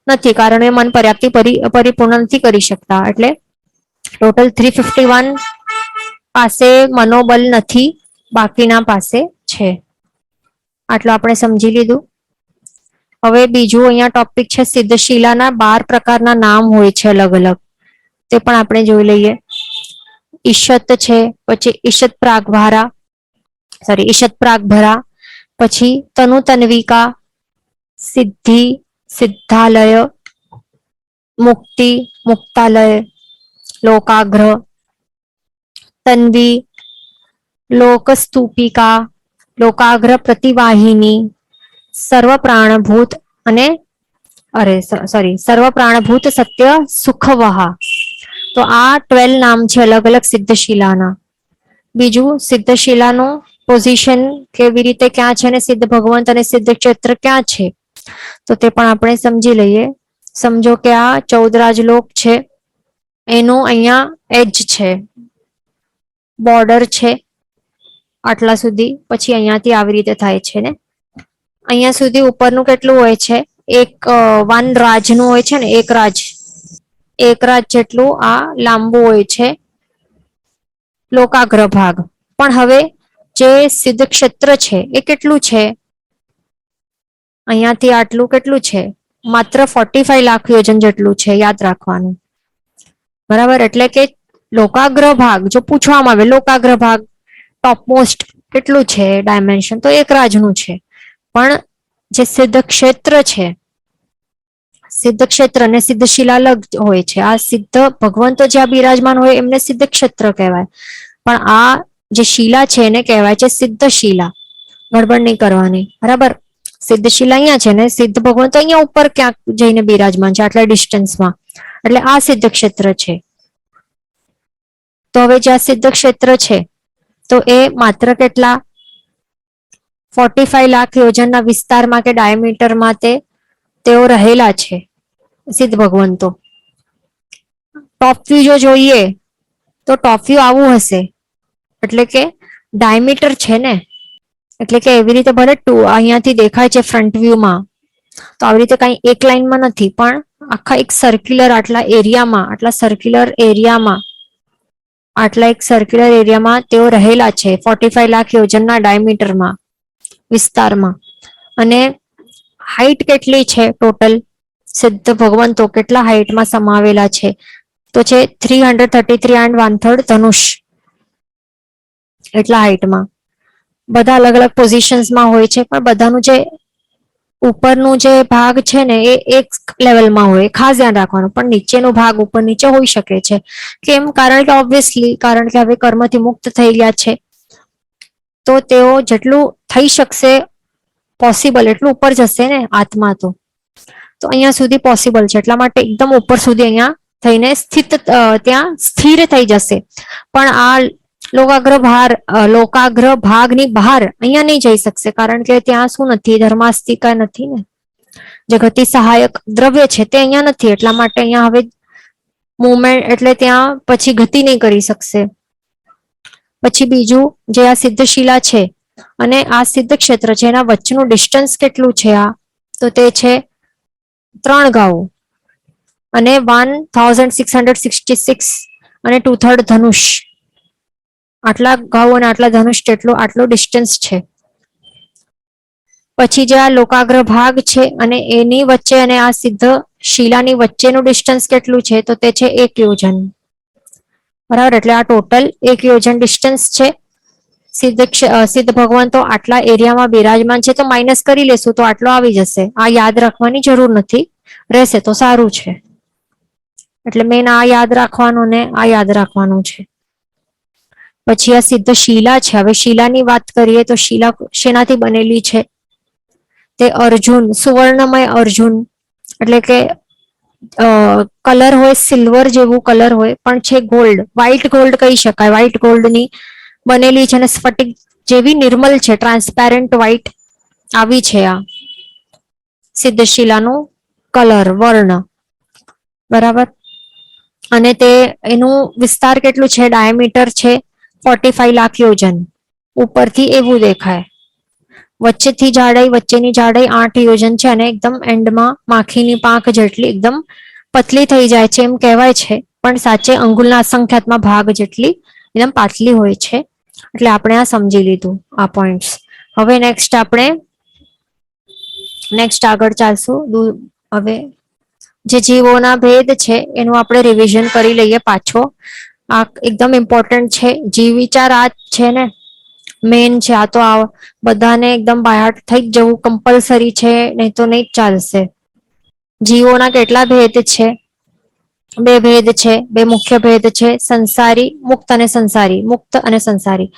નથી, કારણ એ મન પર્યાપ્તિ પરિપૂર્ણ નથી કરી શકતા. એટલે ટોટલ 351 પાસે મનોબલ નથી, બાકીના પાસે છે. આટલું આપણે સમજી લીધું. હવે બીજું અહીંયા ટોપિક છે સિદ્ધશિલાના 12 પ્રકારના નામ હોય છે અલગ અલગ, તે પણ આપણે જોઈ લઈએ. ઈશત છે, પછી ઈશત પ્રાગભારા, ઈશત પ્રાગભરા, પછી તનુ તન્વિકા, સિદ્ધિ, સિદ્ધાલય, મુક્તિ, મુક્તાલય, લોકાગ્રહ, તન્વી, લોકસ્તૂપિકા, લોકાગ્રહ પ્રતિવાહિની, સર્વ પ્રાણભૂત અને સર્વ પ્રાણભૂત સત્ય સુખવહા. તો આ 12 નામ છે અલગ અલગ સિદ્ધશિલાના. બીજું સિદ્ધશિલાનું પોઝિશન કેવી રીતે ક્યાં છે અને સિદ્ધ ભગવંત અને સિદ્ધ ક્ષેત્ર ક્યાં છે, તો તે પણ આપણે સમજી લઈએ. સમજો કે આ 14 રાજલોક છે, એનું અહીંયા એજ છે, બોર્ડર છે આટલા સુધી, પછી અહીંયાથી આવી રીતે થાય છે ને અહીંયા સુધી ઉપરનું કેટલું હોય છે, એક વન રાજનું હોય છે ને, એક રાજ જેટલું આ લાંબુ હોય છે લોકાગ્ર ભાગ. પણ હવે જે સિદ્ધ ક્ષેત્ર છે એ કેટલું છે, અહીંયાથી આટલું કેટલું છે, માત્ર 45 લાખ યોજન જેટલું છે, યાદ રાખવાનું. બરાબર, એટલે કે લોકાગ્ર ભાગ જો પૂછવામાં આવે, લોકાગ્ર ભાગ ટોપમોસ્ટ કેટલું છે ડાયમેન્શન, તો એક રાજનું છે. પણ જે સિદ્ધ ક્ષેત્ર છે, સિદ્ધ ક્ષેત્ર અને સિદ્ધ શિલા અલગ હોય છે. આ સિદ્ધ ભગવંતો જ્યાં બિરાજમાન હોય એમને સિદ્ધ ક્ષેત્ર કહેવાય, પણ આ જે શિલા છે એને કહેવાય છે સિદ્ધ શિલા. ગડબડ નહીં કરવાની, બરાબર. સિદ્ધ શિલા અહીંયા છે ને સિદ્ધ ભગવંતો અહીંયા ઉપર ક્યાંક જઈને બિરાજમાન છે આટલા ડિસ્ટન્સમાં, એટલે આ સિદ્ધ ક્ષેત્ર છે. તો હવે જ્યાં સિદ્ધ ક્ષેત્ર છે તો એ માત્ર કેટલા 45 લાખ યોજનના વિસ્તારમાં કે ડાયામીટરમાં તેઓ રહેલા છે સિદ્ધ ભગવંતો. ટોપ વ્યૂ જો જોઈએ તો ટોપ વ્યૂ આવું હશે, એટલે કે ડાયામીટર છે ને, એટલે કે એવી રીતે ભલે અહીંયાથી દેખાય છે ફ્રન્ટ વ્યૂમાં, તો આવી રીતે કઈ એક લાઈનમાં નથી, પણ આખા એક સર્ક્યુલર આટલા સર્ક્યુલર એરિયામાં તેઓ રહેલા છે 45 લાખ યોજનના ડાયામીટરમાં વિસ્તારમાં. અને હાઈટ કેટલી છે ટોટલ સિદ્ધ ભગવંતો કેટલા હાઈટમાં સમાવેલા છે, તો છે 333 and 1/3 ધનુષ, એટલા હાઈટમાં. બધા અલગ અલગ પોઝિશન્સમાં હોય છે, પણ બધાનું જે ઉપરનું જે ભાગ છે ને એ એક લેવલમાં હોય, ખાસ ધ્યાન રાખવાનું. પણ નીચેનો ભાગ ઉપર નીચે હોઈ શકે છે. કેમ? કારણ કે ઓબ્વિયસલી, કારણ કે હવે કર્મથી મુક્ત થઈ ગયા છે, તો તેઓ જેટલું થઈ શકશે પોસિબલ એટલું ઉપર જશે ને આત્મા. તો અહીંયા સુધી પોસિબલ છે, એટલા માટે એકદમ ઉપર સુધી અહીંયા થઈને ત્યાં સ્થિર થઈ જશે. પણ આ લોકાગ્ર ભાગની બહાર અહીંયા નહીં જઈ શકશે, કારણ કે ત્યાં શું નથી, ધર્માસ્તિકા નથી ને, જે ગતિ સહાયક દ્રવ્ય છે તે અહીંયા નથી, એટલા માટે અહીંયા હવે મુવમેન્ટ એટલે ત્યાં પછી ગતિ નહીં કરી શકશે. પછી બીજું જે આ સિદ્ધશિલા છે અને આ સિદ્ધ ક્ષેત્ર છે એના વચ્ચેનું ડિસ્ટન્સ કેટલું છે, આ તો તે છે 3 ગાઉ અને 1666 અને 2/3 ધનુષ. આટલા ગાઉ અને આટલા ધનુષ આટલો ડિસ્ટન્સ છે. પછી જે આ લોકાગ્ર ભાગ છે અને એની વચ્ચે અને આ સિદ્ધ શિલાની વચ્ચેનું ડિસ્ટન્સ કેટલું છે, તો તે છે 1 યોજન. બરાબર, એટલે આ ટોટલ 1 યોજન ડિસ્ટન્સ છે. સિદ્ધ ભગવંતો આટલા એરિયામાં બિરાજમાન છે, તો માઇનસ કરી લેશું તો આટલો આવી જશે. આ યાદ રાખવાની જરૂર નથી, રહેશે તો સારું છે. એટલે મેન આ યાદ રાખવાનું ને આ યાદ રાખવાનું છે. પછી આ સિદ્ધ શિલા છે. હવે શિલાની વાત કરીએ તો શિલા શેનાથી બનેલી છે, તે અર્જુન, સુવર્ણમય અર્જુન એટલે કે કલર હોય સિલ્વર જેવું કલર હોય પણ છે ગોલ્ડ, વ્હાઈટ ગોલ્ડ કહી શકાય. વ્હાઈટ ગોલ્ડની બનેલી છે અને સ્ફટિક જેવી નિર્મલ છે, ટ્રાન્સપેરન્ટ વ્હાઈટ આવી છે આ સિદ્ધશિલાનું કલર વર્ણ. બરાબર. અને તે એનું વિસ્તાર કેટલું છે, ડાયામીટર છે 45 લાખ યોજન. ઉપરથી એવું દેખાય. વચ્ચેની જાડાઈ 8 યોજન છે અને એકદમ એન્ડમાં માખીની પાંખ જેટલી એકદમ પતલી થઈ જાય છે એમ કહેવાય છે, પણ સાચે અંગુલના અસંખ્યાતમાં ભાગ જેટલી એકદમ પાતળી હોય છે. એટલે આપણે આ સમજી લીધું આ પોઈન્ટ્સ. હવે નેક્સ્ટ આગળ ચાલશું. હવે જે જીવોના ભેદ છે એનું આપણે રિવિઝન કરી લઈએ પાછો. આ એકદમ ઇમ્પોર્ટન્ટ છે. જીવ વિચાર આ છે ને મેન છે. આ તો બધાને એકદમ બાયહાર્ટ થઈ જ જવું કમ્પલસરી છે, નહીં તો નહીં જ ચાલશે. જીવોના કેટલા ભેદ છે? 2 ભેદ છે, 2 મુખ્ય ભેદ છે, સંસારી મુક્ત અને સંસારી. મુક્ત અને સંસારી.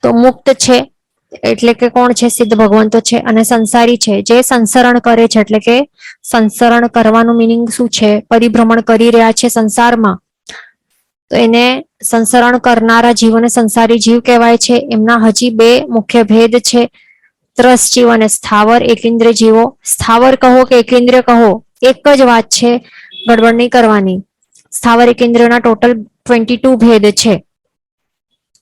તો મુક્ત છે એટલે કે કોણ છે? સિદ્ધ ભગવંતો છે. અને સંસારી છે જે સંસરણ કરે છે, એટલે કે સંસરણ કરવાનું મિનિંગ શું છે? પરિભ્રમણ કરી રહ્યા છે સંસારમાં, તો એને સંસરણ કરનારા જીવોને સંસારી જીવ કહેવાય છે. એમના હજી 2 મુખ્ય ભેદ છે, ત્રસ જીવ અને સ્થાવર એકેન્દ્રિય જીવો. સ્થાવર કહો કે એકેન્દ્રિય કહો, એક જ વાત છે, ગડબડ નહીં કરવાની. સ્થાવર એકેન્દ્રિયના ટોટલ 22 ભેદ છે.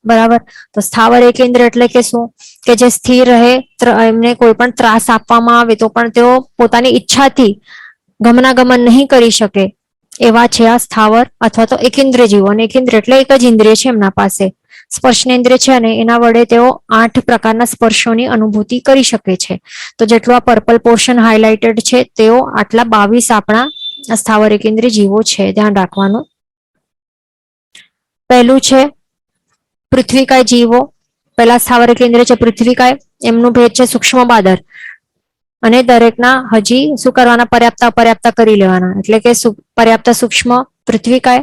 બરાબર. તો સ્થાવર એકેન્દ્ર એટલે કે શું? કે જે સ્થિર રહે, એમને કોઈ પણ ત્રાસ આપવામાં આવે તો પણ તેઓ પોતાની ઈચ્છાથી ગમનાગમન નહીં કરી શકે, એવા છે આ સ્થાવર અથવા તો એકેન્દ્ર જીવો. અને એકેન્દ્ર એટલે એક જ ઇન્દ્રિય છે એમના પાસે, સ્પર્શનેન્દ્રિય છે, અને એના વડે તેઓ 8 પ્રકારના સ્પર્શોની અનુભૂતિ કરી શકે છે. તો જેટલું આ પર્પલ પોર્શન હાઇલાઇટેડ છે તેઓ આટલા 22 આપણા સ્થાવર એકેન્દ્રિય જીવો છે. ધ્યાન રાખવાનું. પહેલું છે પૃથ્વીકાય જીવો. પહેલા સ્થાવર કેન્દ્ર છે પૃથ્વીકાય. એમનું ભેદ છે સૂક્ષ્મ બાદર. અને દરેકના હજી શું કરવાના? પર્યાપ્ત અપર્યાપ્ત કરી લેવાના. એટલે કે પર્યાપ્ત સૂક્ષ્મ પૃથ્વીકાય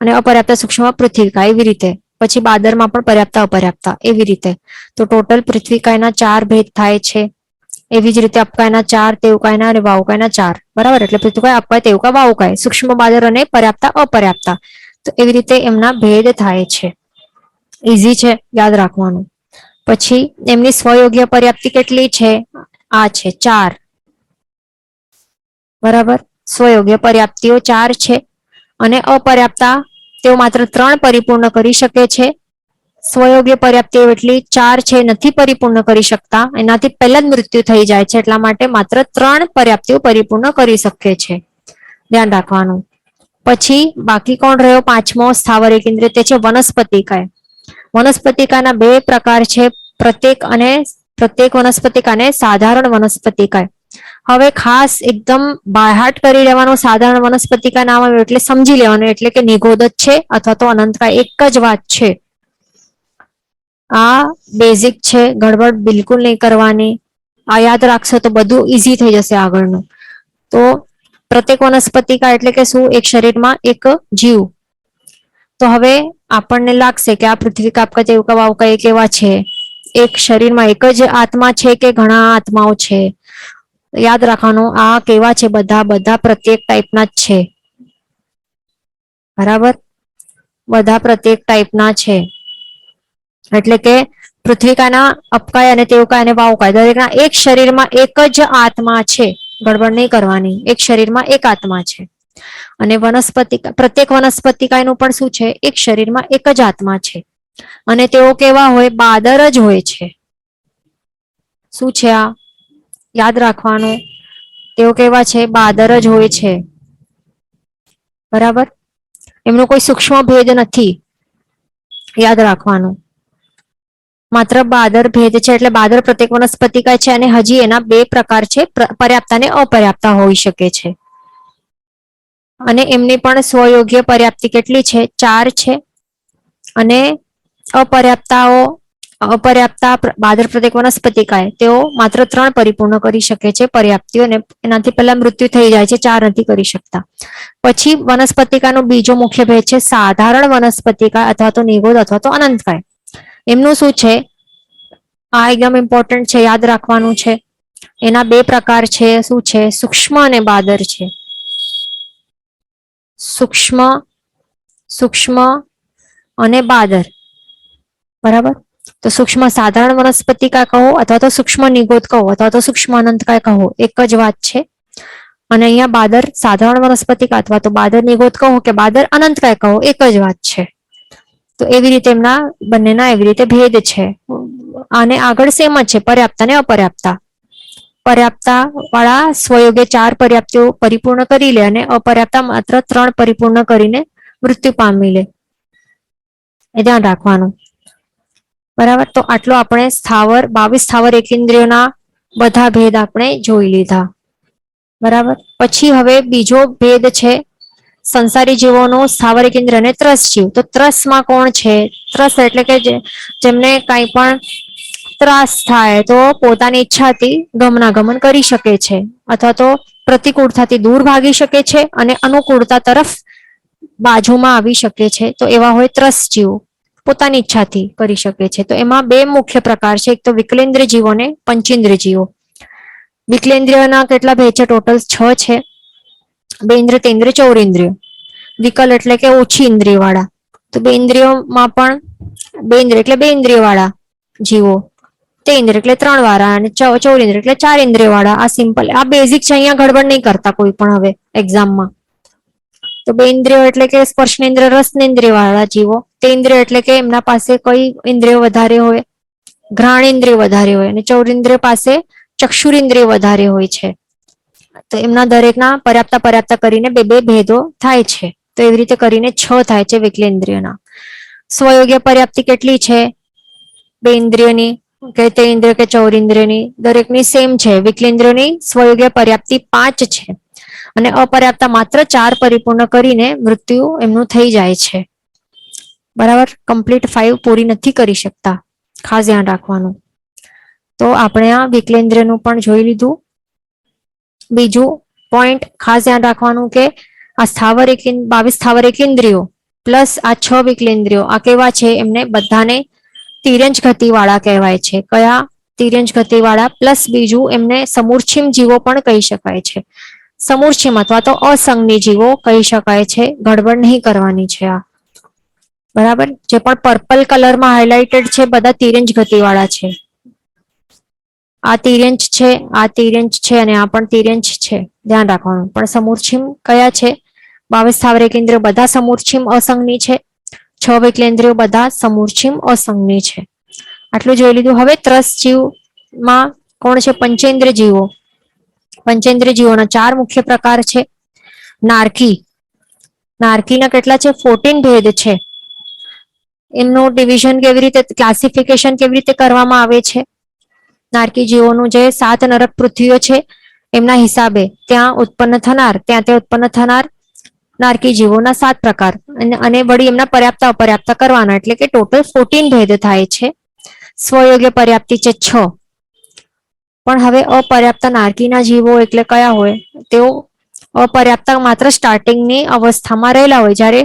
અને અપર્યાપ્ત સૂક્ષ્મ પૃથ્વીકાય, એવી રીતે. પછી બાદરમાં પણ પર્યાપ્ત અપર્યાપ્ત, એવી રીતે. તો ટોટલ પૃથ્વીકાયના 4 ભેદ થાય છે. એવી જ રીતે અપકાયના 4, તેવકાયના અને વાવકાયના 4. બરાબર. એટલે પૃથ્વીકાય, અપકાય, તેવકાય, વાવકાય, સૂક્ષ્મ બાદર અને પર્યાપ્ત અપર્યાપ્ત. તો એવી રીતે એમના ભેદ થાય છે. ઈઝી છે, યાદ રાખવાનું. પછી એમની સ્વયોગ્ય પર્યાપ્તિ કેટલી છે? આ છે 4. બરાબર. સ્વયોગ્ય પર્યાપ્તિઓ 4 છે. અને અપર્યાપ્તા તેઓ માત્ર 3 પરિપૂર્ણ કરી શકે છે. સ્વયોગ્ય પર્યાપ્તિઓ એટલી 4 છે, નથી પરિપૂર્ણ કરી શકતા, એનાથી પહેલા જ મૃત્યુ થઈ જાય છે. એટલા માટે માત્ર 3 પર્યાપ્તિઓ પરિપૂર્ણ કરી શકે છે. ધ્યાન રાખવાનું. પછી બાકી કોણ રહ્યો? 5મો સ્થાવર એકેન્દ્રિય, તે છે વનસ્પતિકાય. વનસ્પતિકાના 2 પ્રકાર છે, પ્રત્યેક વનસ્પતિકા અને સાધારણ વનસ્પતિકાય. હવે ખાસ એકદમ બાયહાર્ટ કરી લેવાનું. સાધારણ વનસ્પતિકા નામ આવ્યું એટલે સમજી લેવાનું, એટલે કે નિગોદત છે અથવા તો અનંતકાય. એક જ વાત છે. આ બેઝિક છે, ગડબડ બિલકુલ નહીં કરવાની. આ યાદ રાખશો તો બધું ઈઝી થઈ જશે આગળનું. તો પ્રત્યેક વનસ્પતિકા એટલે કે શું? એક શરીરમાં એક જીવ. તો હવે આપણને લાગશે કે આ પૃથ્વી કાપકા તેવકા વાવકા કેવા છે? એક શરીરમાં એક જ આત્મા છે કે ઘણા આત્માઓ છે? યાદ રાખવાનું, આ કેવા છે? બધા પ્રત્યેક ટાઈપના જ છે. બરાબર. બધા પ્રત્યેક ટાઈપના છે. એટલે કે પૃથ્વીકાના અપકાય અને તેવકાય અને વાવકાય દરેકના એક શરીરમાં એક જ આત્મા છે. ગડબડ નહીં કરવાની. એક શરીરમાં એક આત્મા છે. અને પ્રત્યેક વનસ્પતિકાયનું પણ શું છે? એક શરીરમાં એક જ આત્મા છે. અને તેઓ કેવા હોય? બાદર જ હોય છે. શું છે આ? યાદ રાખવાનું. તેઓ કેવા છે? બાદર જ હોય છે. બરાબર. એમનો કોઈ સૂક્ષ્મ ભેદ નથી, યાદ રાખવાનું. માત્ર બાદર ભેદ છે. એટલે બાદર પ્રત્યેક વનસ્પતિકાય છે. અને હજી એના 2 પ્રકાર છે, પર્યાપ્ત અને અપર્યાપ્ત હોઈ શકે છે. અને એમની પણ સ્વયોગ્ય પર્યાપ્તિ કેટલી છે? 4 છે. અને અપર્યાપ્તા બાદર પ્રત્યેક વનસ્પતિકાય તેઓ માત્ર 3 પરિપૂર્ણ કરી શકે છે પર્યાપ્તિઓ, અને એનાથી પહેલા મૃત્યુ થઈ જાય છે. 4 નથી કરી શકતા. પછી વનસ્પતિકાનો બીજો મુખ્ય ભેદ છે સાધારણ વનસ્પતિકાય અથવા તો નિગોદ અથવા તો અનંતકાય. એમનું શું છે? આ એકદમ ઇમ્પોર્ટન્ટ છે, યાદ રાખવાનું છે. એના બે પ્રકાર છે. શું છે? સૂક્ષ્મ અને બાદર છે. સૂક્ષ્મ સૂક્ષ્મ અને બાદર. બરાબર. તો સૂક્ષ્મ સાધારણ વનસ્પતિકા કહો અથવા તો સૂક્ષ્મ નિગોદ કહો અથવા તો સૂક્ષ્મ અનંતકાય કહો, એક જ વાત છે. અને અહીંયા બાદર સાધારણ વનસ્પતિકા અથવા તો બાદર નિગોદ કહો કે બાદર અનંતકાય કહો, એક જ વાત છે. તો એવી રીતે એમના બંનેના એવી રીતે ભેદ છે. આને આગળ સેમ જ છે, પર્યાપ્તા ને અપર્યાપ્તા. પર્યાપ્તા વાળા સ્વયોગે 4 પર્યાપ્તિઓ પરિપૂર્ણ કરી લે અને અપર્યાપ્તા માત્ર 3 પરિપૂર્ણ કરીને મૃત્યુ પામી લે. એ ધ્યાન રાખવાનું. બરાબર. તો આટલો આપણે સ્થાવર 22 સ્થાવર એકેન્દ્રિયોના બધા ભેદ આપણે જોઈ લીધા. બરાબર. પછી હવે બીજો ભેદ છે સંસારી જીવોનો સ્થાવર એકેન્દ્ર અને ત્રસ જીવ. તો ત્રસમાં કોણ છે? ત્રસ એટલે કે જેમને કંઈ પણ ત્રાસ થાય તો પોતાની ઈચ્છાથી ગમનાગમન કરી શકે છે અથવા તો પ્રતિકૂળતાથી દૂર ભાગી શકે છે અને અનુકૂળતા તરફ બાજુમાં આવી શકે છે. તો એવા હોય ત્રસ જીવ, પોતાની ઈચ્છાથી કરી શકે છે. તો એમાં બે મુખ્ય પ્રકાર છે, એક તો વિકલેન્દ્ર જીવો અને પંચેન્દ્ર જીવો. વિકલેન્દ્રિયના કેટલા ભેદ છે? ટોટલ 6 છે. બેન્દ્ર, તેન્દ્ર, ચૌરેન્દ્રિય. વિકલ એટલે કે ઓછી ઇન્દ્રિય વાળા. તો બે ઇન્દ્રિયોમાં પણ બેન્દ્ર એટલે બે ઇન્દ્રિય વાળા જીવો, તેન્દ્ર એટલે 3 વાળા અને ચૌરેન્દ્ર એટલે 4 ઇન્દ્રિય વાળા. આ સિમ્પલ, આ બેઝિક છે, અહીંયા ગડબડ નહીં કરતા કોઈ પણ હવે એક્ઝામમાં. તો બે ઇન્દ્રિયો એટલે કે સ્પર્શનેન્દ્ર, રસનેન્દ્રિય વાળા જીવો. તેન્દ્રિય એટલે કે એમના પાસે કઈ ઇન્દ્રિયો વધારે હોય? ઘ્રાણેન્દ્રિય વધારે હોય. અને ચૌરેન્દ્રિય પાસે ચક્ષુરેન્દ્રિય વધારે હોય છે. તો એમના દરેકના પર્યાપ્તા પર્યાપ્તા કરીને બે બે ભેદો થાય છે. તો એવી રીતે કરીને 6 થાય છે વિકલેન્દ્રિયના. સ્વયોગ્ય પર્યાપ્તિ કેટલી છે બે ઇન્દ્રિયની કે તે ઇન્દ્રિય કે ચૌરેન્દ્રિયની? દરેકની સેમ છે. વિકલેન્દ્રિયની સ્વયોગ્ય પર્યાપ્તિ 5 છે અને અપર્યાપ્તા માત્ર 4 પરિપૂર્ણ કરીને મૃત્યુ એમનું થઈ જાય છે. બરાબર. કમ્પ્લીટ 5 પૂરી નથી કરી શકતા, ખાસ ધ્યાન રાખવાનું. તો આપણે આ વિકલેન્દ્રિયનું પણ જોઈ લીધું. બીજું પોઈન્ટ ખાસ ધ્યાન રાખવાનું કે આ સ્થાવર 22 સ્થાવર એકેન્દ્રિયો પ્લસ આ 6 વિકલેન્દ્રિયો આ કેવા છે? એમને બધાને તિર્યંચ ગતિ વાળા કહેવાય છે. કયા? તિર્યંચ ગતિ વાળા. પ્લસ બીજું એમને સમૂર્છિમ જીવો પણ કહી શકાય છે. સમૂર્છિમ અથવા તો અસંગની જીવો કહી શકાય છે. ગડબડ નહીં કરવાની છે આ. બરાબર. જે પણ પર્પલ કલરમાં હાઇલાઇટેડ છે બધા તિર્યંચ ગતિ વાળા છે. આ તિર્યંચ છે, આ તિર્યંચ છે અને આ પણ તિર્યંચ છે, ધ્યાન રાખવાનું. પણ સમૂર્છિમ કયા છે? 22 સ્થાવર એકેન્દ્રિયો બધા સમૂર્છિમ અસંગની છે. 6 વિકલેન્દ્રિયો બધા સમૂર્છિમ અસંગની છે. આટલું જોઈ લીધું. હવે ત્રસ જીવમાં કોણ છે? પંચેન્દ્ર જીવો. પંચેન્દ્ર જીવોના 4 મુખ્ય પ્રકાર છે. નારકી. નારકીના કેટલા છે? 14 ભેદ છે. એમનું ડિવિઝન કેવી રીતે, ક્લાસિફિકેશન કેવી રીતે કરવામાં આવે છે? નારકી જીવોનું જે 7 નરક પૃથ્વીઓ છે એમના હિસાબે ત્યાં ઉત્પન્ન થનાર, ત્યાં તે ઉત્પન્ન થનાર નારકી જીવોના 7 પ્રકાર અને વળી એમના પર્યાપ્તા અપર્યાપ્તા કરવાના, એટલે કે ટોટલ 14 ભેદ થાય છે. સ્વયોગ્ય પર્યાપ્તિ છે 6. પણ હવે અપર્યાપ્તા નારકીના જીવો એટલે કયા હોય? તેઓ અપર્યાપ્તા માત્ર સ્ટાર્ટિંગની અવસ્થામાં રહેલા હોય, જ્યારે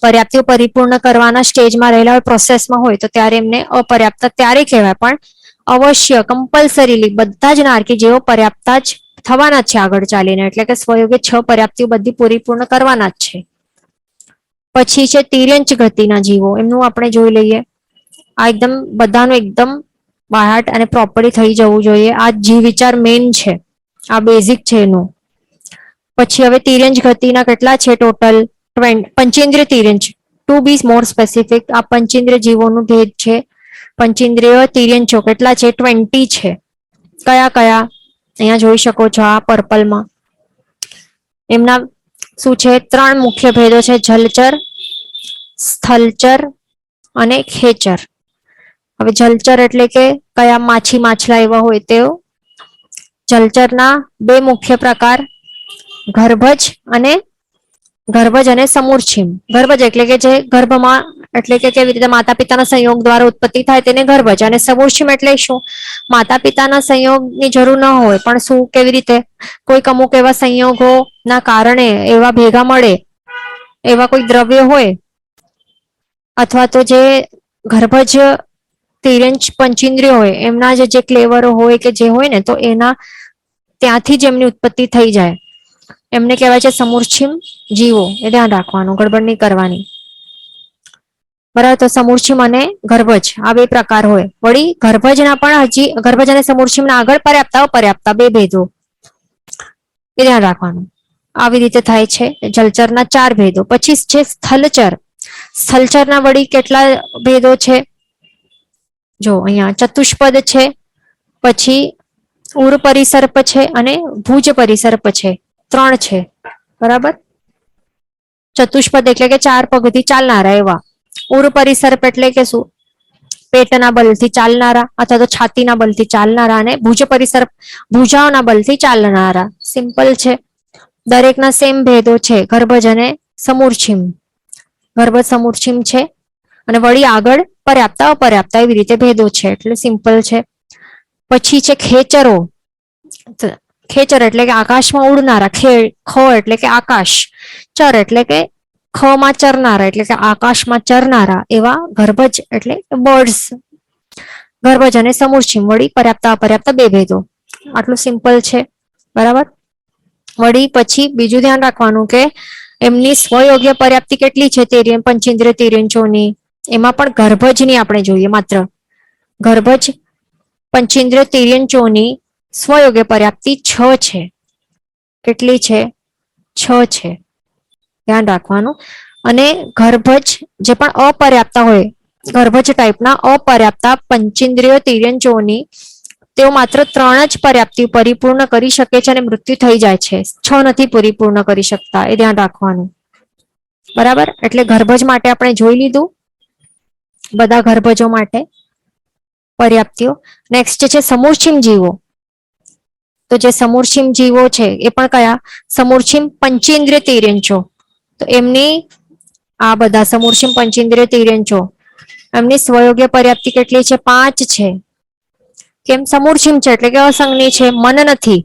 પર્યાપ્તિઓ પરિપૂર્ણ કરવાના સ્ટેજમાં રહેલા હોય, પ્રોસેસમાં હોય, તો ત્યારે એમને અપર્યાપ્તા ત્યારે કહેવાય. પણ અવશ્ય કમ્પલસરીલી બધા જ નારકી જેવો પર્યાપ્તા જ થવાના છે આગળ ચાલીને, એટલે કે સ્વયોગે 6 પર્યાપ્તિઓ બધી પરિપૂર્ણ કરવાના જ છે. પછી છે તિર્યંચ ગતિના જીવો. એમનું આપણે જોઈ લઈએ. આ એકદમ બધાનું એકદમ બાહાટ અને પ્રોપરલી થઈ જવું જોઈએ. આ જીવ વિચાર મેઇન છે, આ બેઝિક છે એનું. પછી હવે તિર્યંચ ગતિના કેટલા છે ટોટલ? પંચેન્દ્રિય તિર્યંચ. ટુ બી મોર સ્પેસિફિક, આ પંચેન્દ્રિય જીવોનું ભેદ છે. પંચેન્દ્રિય તિર્યંચો કેટલા છે? 20 છે. કયા કયા? અહીંયા જોઈ શકો છો આ પર્પલમાં. એમના શું છે? 3 મુખ્ય ભેદો છે. જલચર, સ્થલચર અને ખેચર. હવે જલચર એટલે કે કયા? માછી માછલા એવા હોય તેઓ. જલચરના 2 મુખ્ય પ્રકાર, ગર્ભજ અને સમૂર્છિમ. ગર્ભજ એટલે કે જે ગર્ભમાં, એટલે કે કેવી રીતે માતા પિતાના સંયોગ દ્વારા ઉત્પત્તિ થાય તેને ગર્ભજ. અને સમૂર્છિમ એટલે શું? માતા પિતાના સંયોગની જરૂર ન હોય પણ શું, કેવી રીતે? કોઈક અમુક એવા સંયોગોના કારણે એવા ભેગા મળે, એવા કોઈ દ્રવ્ય હોય અથવા તો જે ગર્ભજ તિર્યંચ પંચેન્દ્રિયો હોય એમના જે ક્લેવરો હોય કે જે હોય ને તો એના ત્યાંથી જ એમની ઉત્પત્તિ થઈ જાય એમને કહેવાય છે સમૂર્છિમ જીવો. એ ધ્યાન રાખવાનું, ગડબડ નહીં કરવાની. બરાબર, તો સમૂર્છિમ અને ગર્ભજ આ બે પ્રકાર હોય. વળી ગર્ભજના પણ હજી ગર્ભજ અને સમૂર્છિમના આગળ પર્યાપ્તા અપર્યાપ્તા બે ભેદો એ ધ્યાન રાખવાનું. આવી રીતે થાય છે જલચરના 4 ભેદો. પછી છે સ્થલચર. સ્થલચરના વળી કેટલા ભેદો છે? જો અહીંયા ચતુષ્પદ છે, પછી ઉર પરિસર્પ છે અને ભુજ પરિસર્પ છે. 3 છે. બરાબર. ચતુષ્પદ એટલે કે 4 પગથી ચાલનારા એવા. ઉર પરિસર્પ એટલે કે શું? પેટના બલથી ચાલનારા અથવા તો છાતીના બલથી ચાલનારા. અને ભુજ પરિસર્પ ભુજાઓના બલથી ચાલનારા. સિમ્પલ છે. દરેકના સેમ ભેદો છે, ગર્ભજ અને સમૂર્છિમ. ગર્ભજ સમૂર્છિમ છે અને વળી આગળ પર્યાપ્તા અપર્યાપ્તા એવી રીતે ભેદો છે, એટલે સિમ્પલ છે. પછી છે ખેચરો. ખેચર એટલે કે આકાશમાં ઉડનારા. ખ એટલે કે આકાશ. ચર એટલે કે ખમાં ચરનારા એટલે કે આકાશમાં ચરનારા એવા ગર્ભજ એટલે બર્ડ્સ. ગર્ભજ અને સમૂર્છિમ વળી પર્યાપ્તા અપર્યાપ્તા બે ભેદો. આટલું સિમ્પલ છે. બરાબર. વળી પછી બીજું ધ્યાન રાખવાનું કે એમની સ્વયોગ્ય પર્યાપ્તિ કેટલી છે પંચેન્દ્રિય તિર્યંચોની. એમાં પણ ગર્ભજની આપણે જોઈએ માત્ર. ગર્ભજ પંચેન્દ્રિય તિર્યંચોની સ્વયોગ્ય પર્યાપ્તિ 6 છે. કેટલી છે? 6 છે. ધ્યાન રાખવાનું. અને ગર્ભજ જે પણ અપર્યાપ્તા હોય, ગર્ભજ ટાઈપના અપર્યાપ્તા પંચેન્દ્રિય તિર્યંચોની તેઓ માત્ર 3 જ પર્યાપ્તિ પરિપૂર્ણ કરી શકે છે અને મૃત્યુ થઈ જાય છે. 6 નથી પરિપૂર્ણ કરી શકતા, એ ધ્યાન રાખવાનું. બરાબર. એટલે ગર્ભજ માટે આપણે જોઈ લીધું, બધા ગર્ભજો માટે પર્યાપ્તિઓ. નેક્સ્ટ છે સમૂર્છિમ જીવો. તો જે સમૂર્છિમ જીવો છે એ પણ કયા? સમૂર્છિમ પંચેન્દ્રિય તિર્યંચો. તો એમની આ બધા સમૂર્છિમ પંચેન્દ્રિય તિર્યંચો એમની સ્વયોગ્ય પર્યાપ્તિ કેટલી છે? 5 છે. કેમ? સમૂર્છિમ છે એટલે કે અસંગની છે, મન નથી,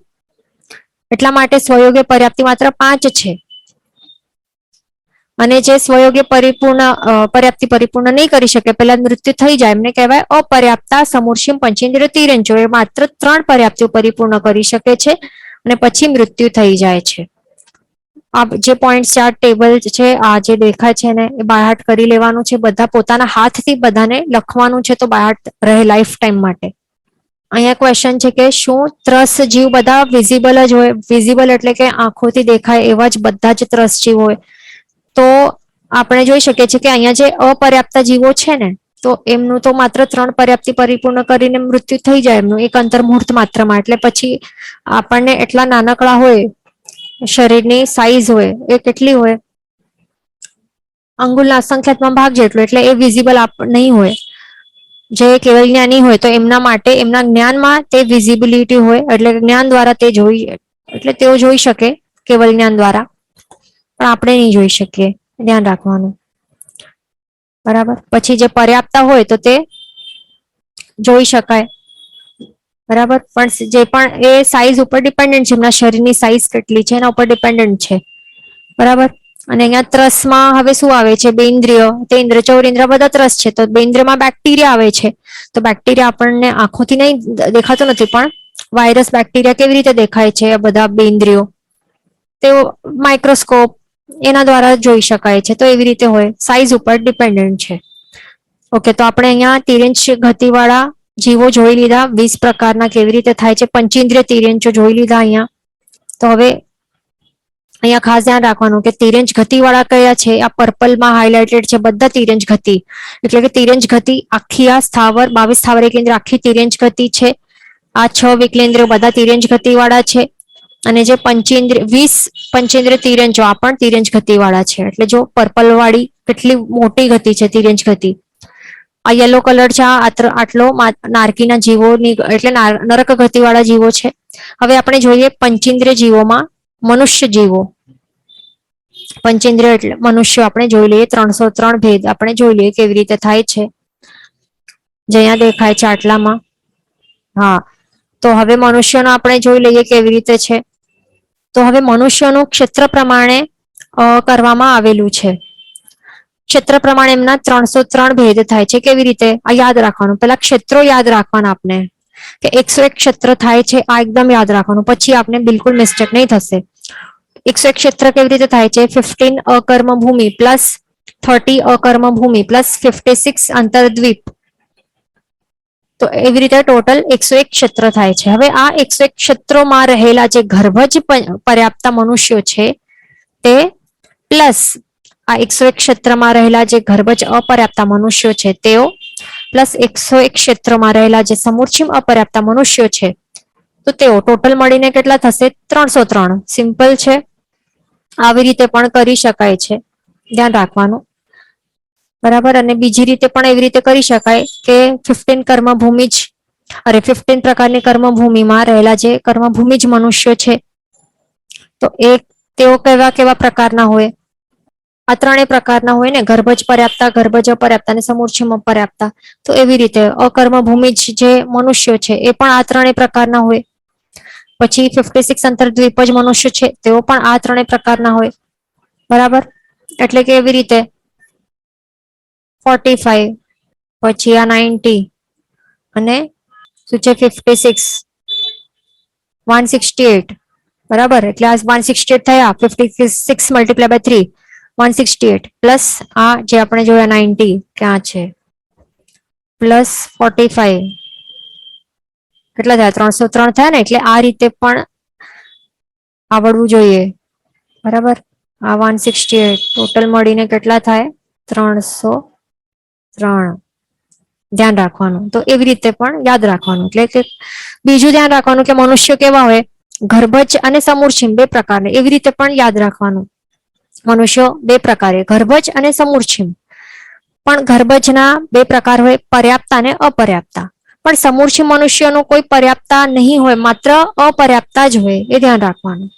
એટલા માટે સ્વયોગ્ય પર્યાપ્તિ માત્ર 5 છે. અને જે સ્વયોગ્ય પર્યાપ્તિ પરિપૂર્ણ નહીં કરી શકે, પેલા મૃત્યુ થઈ જાય, એમને કહેવાય અપર્યાપ્તા સમૂર્છિમ પંચેન્દ્રિય તિર્યંચો. એ માત્ર 3 પર્યાપ્તિઓ પરિપૂર્ણ કરી શકે છે અને પછી મૃત્યુ થઈ જાય છે. આ જે પોઈન્ટ ચાર ટેબલ છે, આ જે દેખાય છે ને એ બાયહાર્ટ કરી લેવાનું છે. બધા પોતાના હાથથી બધાને લખવાનું છે, તો બાયહાર્ટ રહે લાઈફ ટાઈમ માટે. અહીંયા ક્વેશ્ચન છે કે શું ત્રસ જીવ બધા વિઝિબલ જ હોય? વિઝિબલ એટલે કે આંખોથી દેખાય એવા જ બધા જ ત્રસ જીવ હોય? તો આપણે જોઈ શકીએ છીએ કે અહીંયા જે અપર્યાપ્ત જીવો છે ને, તો એમનું તો માત્ર 3 પર્યાપ્તિ પરિપૂર્ણ કરીને મૃત્યુ થઈ જાય એમનું એક અંતર્મુહૂર્ત માત્રમાં. એટલે પછી આપણને એટલા નાનકડા હોય, શરીરની સાઈઝ હોય એ કેટલી હોય? અંગુલના સંખ્યાત્મક ભાગ જેટલું. એટલે એ વિઝિબલ નહીં હોય. જે કેવલ જ્ઞાની હોય તો એમના માટે એમના જ્ઞાનમાં તે વિઝિબિલિટી હોય, એટલે જ્ઞાન દ્વારા તે જોઈ, એટલે તેઓ જોઈ શકે કેવલ જ્ઞાન દ્વારા, પણ આપણે નહીં જોઈ શકીએ. ધ્યાન રાખવાનું. બરાબર. પછી જે પર્યાપ્તા હોય તો તે જોઈ શકાય. બરાબર. પણ જે પણ એ સાઈઝ ઉપર ડિપેન્ડન્ટ છે, એમના શરીરની સાઈઝ કેટલી છે એના ઉપર ડિપેન્ડન્ટ છે. બરાબર. અને અહીંયા ત્રસમાં હવે શું આવે છે? બેન્દ્રિય, તેન્દ્ર, ચૌરેન્દ્ર બધા ત્રસ છે. તો બેન્દ્રમાં બેક્ટેરિયા આવે છે. તો બેક્ટેરિયા આપણને આંખોથી નહીં દેખાતો નથી, પણ વાયરસ બેક્ટેરિયા કેવી રીતે દેખાય છે? આ બધા બેન્દ્રિયો તેઓ માઇક્રોસ્કોપ એના દ્વારા જોઈ શકાય છે. તો એવી રીતે હોય, સાઈઝ ઉપર ડિપેન્ડન્ટ છે. ઓકે, તો આપણે અહીંયા તિર્યંચ ગતિવાળા જીવો જોઈ લીધા, 20 પ્રકારના કેવી રીતે થાય છે. પંચેન્દ્રિય તિર્યંચો જોઈ લીધા અહીંયા. તો હવે અહીંયા ખાસ ધ્યાન રાખવાનું કે તિર્યંચ ગતિવાળા કયા છે? આ પર્પલમાં હાઇલાઇટેડ છે બધા તિર્યંચ ગતિ. એટલે કે તિર્યંચ ગતિ આખી આ સ્થાવર 22 સ્થાવર કેન્દ્ર આખી તિર્યંચ ગતિ છે. આ 6 વિકલેન્દ્રિયો બધા તિર્યંચ ગતિવાળા છે. અને જે 20 પંચેન્દ્રિય તિર્યંચો આ પણ તિર્યંચ ગતિવાળા છે. એટલે જો પર્પલ વાળી કેટલી મોટી ગતિ છે તિર્યંચ ગતિ. આ યલો કલર છે, આટલો નારકીના જીવોની એટલે નરક ગતિવાળા જીવો છે. હવે આપણે જોઈએ પંચેન્દ્રિય જીવોમાં મનુષ્ય જીવો. પંચેન્દ્રિય એટલે મનુષ્ય આપણે જોઈ લઈએ. 303 ભેદ આપણે જોઈ લઈએ કેવી રીતે થાય છે. જે અહીંયા દેખાય છે આટલામાં. હા, તો હવે મનુષ્યનો આપણે જોઈ લઈએ કેવી રીતે છે. તો હવે મનુષ્યનું ક્ષેત્ર પ્રમાણે કરવામાં આવેલું છે. ક્ષેત્ર પ્રમાણે એમના 303 ભેદ થાય છે. કેવી રીતે? આ યાદ રાખવાનું. પેલા ક્ષેત્રો યાદ રાખવાના આપને કે 101 ક્ષેત્ર થાય છે, આ એકદમ યાદ રાખવાનું. પછી આપને બિલકુલ મિસ્ટેક નહીં થશે. 101 ક્ષેત્ર કેવી રીતે થાય છે? 15 અકર્મ ભૂમિ પ્લસ 30 અકર્મ ભૂમિ પ્લસ 56 અંતરદ્વીપ. તો એવી રીતે ટોટલ 101 ક્ષેત્ર થાય છે. હવે આ 101 ક્ષેત્રોમાં રહેલા જે ગર્ભજ પર્યાપ્ત મનુષ્યો છે તે પ્લસ આ 101 ક્ષેત્રમાં રહેલા જે ગર્ભજ અપર્યાપ્ત મનુષ્યો છે તેઓ પ્લસ 101 ક્ષેત્રમાં રહેલા જે સમુચ્ચિમ અપર્યાપ્ત મનુષ્યો છે તો તેઓ ટોટલ મળીને કેટલા થશે? 303. સિમ્પલ છે. આવી રીતે પણ કરી શકાય છે, ધ્યાન રાખવાનું. બરાબર. અને બીજી રીતે પણ એવી રીતે કરી શકાય કે 15 કર્મભૂમિ જ 15 પ્રકારની કર્મભૂમિમાં રહેલા જે કર્મભૂમિ જ મનુષ્યો છે તો તેઓ કેવા કેવા પ્રકારના હોય? આ ત્રણેય પ્રકારના હોય ને, ગર્ભજ પર્યાપ્ત, ગર્ભજ અપર્યાપ્ત અને સમુચ્ચિમ અપર્યાપ્ત. તો એવી રીતે અકર્મભૂમિ જે મનુષ્યો છે એ પણ આ ત્રણેય પ્રકારના હોય. પછી 56 અંતરદ્વીપ જ મનુષ્ય છે તેઓ પણ આ ત્રણેય પ્રકારના હોય. બરાબર. એટલે કે એવી રીતે 45 પછી આ 90 અને શું છે 56 168. બરાબર. એટલે આ 168 થયા. 56 મલ્ટીપ્લાય બાય 3 168 પ્લસ આ જે આપણે જોયા 90 ક્યાં છે પ્લસ 45 કેટલા થયા? 303 થયા ને. એટલે આ રીતે પણ આવડવું જોઈએ. બરાબર. આ 168 ટોટલ મળીને કેટલા થાય? 303. ધ્યાન રાખવાનું. તો એવી રીતે પણ યાદ રાખવાનું. એટલે કે બીજું ધ્યાન રાખવાનું કે મનુષ્ય કેવા હોય? ગર્ભજ અને સમુચ્ચિમ બે પ્રકારના. એવી રીતે પણ યાદ રાખવાનું. મનુષ્યો બે પ્રકારે, ગર્ભજ અને સમુચ્ચિમ. પણ ગર્ભજના બે પ્રકાર હોય, પર્યાપ્ત અને અપર્યાપ્ત. પણ સમુચ્ચિમ મનુષ્યનું કોઈ પર્યાપ્ત નહીં હોય, માત્ર અપર્યાપ્ત જ હોય. એ ધ્યાન રાખવાનું.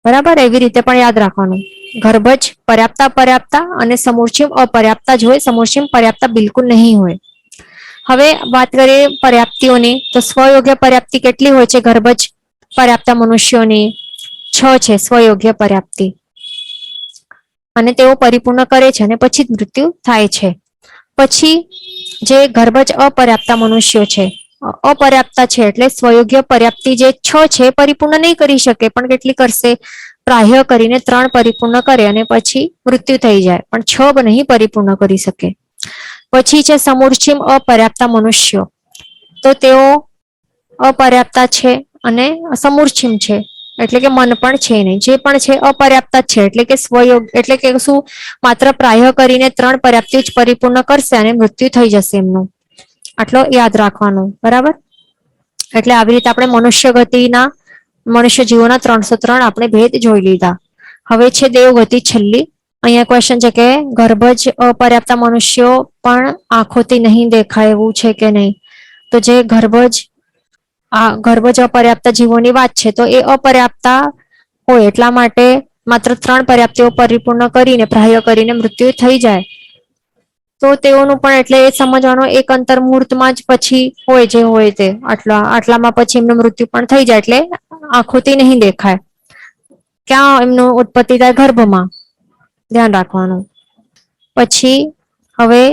બરાબર. એવી રીતે પણ યાદ રાખવાનું. ગર્ભજ પર્યાપ્ત અપર્યાપ્ત અને સમુચ્ચિમ અપર્યાપ્ત જ હોય, સમુચ્ચિમ પર્યાપ્ત બિલકુલ નહીં હોય. હવે વાત કરીએ પર્યાપ્તિઓની. તો સ્વયોગ્ય પર્યાપ્તિ કેટલી હોય છે ગર્ભજ પર્યાપ્ત મનુષ્યોની? 6 છે સ્વયોગ્ય પર્યાપ્તિ. અને તેઓ પરિપૂર્ણ કરે છે અને પછી જ મૃત્યુ થાય છે. પછી જે ગર્ભજ અપર્યાપ્ત મનુષ્યો છે, અપર્યાપ્ત છે એટલે સ્વયોગ્ય પર્યાપ્તિ જે 6 છે પરિપૂર્ણ નહીં કરી શકે, પણ કેટલી કરશે? પ્રાહ્ય કરીને 3 પરિપૂર્ણ કરે અને પછી મૃત્યુ થઈ જાય, પણ 6 નહીં પરિપૂર્ણ કરી શકે. પછી છે સમુચ્ચિમ અપર્યાપ્ત મનુષ્યો. તો તેઓ અપર્યાપ્ત છે અને સમુચ્ચિમ છે એટલે કે મન પણ છે નહીં. જે પણ છે અપર્યાપ્ત છે એટલે કે સ્વયોગ એટલે કે શું? માત્ર પ્રાહ્ય કરીને 3 પર્યાપ્તિ જ પરિપૂર્ણ કરશે અને મૃત્યુ થઈ જશે એમનું. આટલો યાદ રાખવાનું. બરાબર. એટલે આવી રીતે આપણે મનુષ્ય ગતિના મનુષ્ય જીવોના 303 આપણે ભેદ જોઈ લીધા. હવે છે દેવગતિ છેલ્લી. અહીંયા ક્વેશ્ચન છે કે ગર્ભજ અપર્યાપ્ત મનુષ્યો પણ આંખોથી નહીં દેખાય એવું છે કે નહીં? તો જે ગર્ભજ અપર્યાપ્ત જીવોની વાત છે તો એ અપર્યાપ્ત હોય એટલા માટે માત્ર 3 પર્યાપ્તિઓ પરિપૂર્ણ કરીને પ્રાહ્ય કરીને મૃત્યુ થઈ જાય તો તેઓનું પણ એટલે એ સમજવાનું એક અંતર મુહૂર્તમાં જ પછી હોય જે હોય તે આટલામાં પછી એમનું મૃત્યુ પણ થઈ જાય. એટલે આંખોથી નહીં દેખાય. ક્યાં એમનું ઉત્પત્તિ થાય? ગર્ભમાં. ધ્યાન રાખવાનું. પછી હવે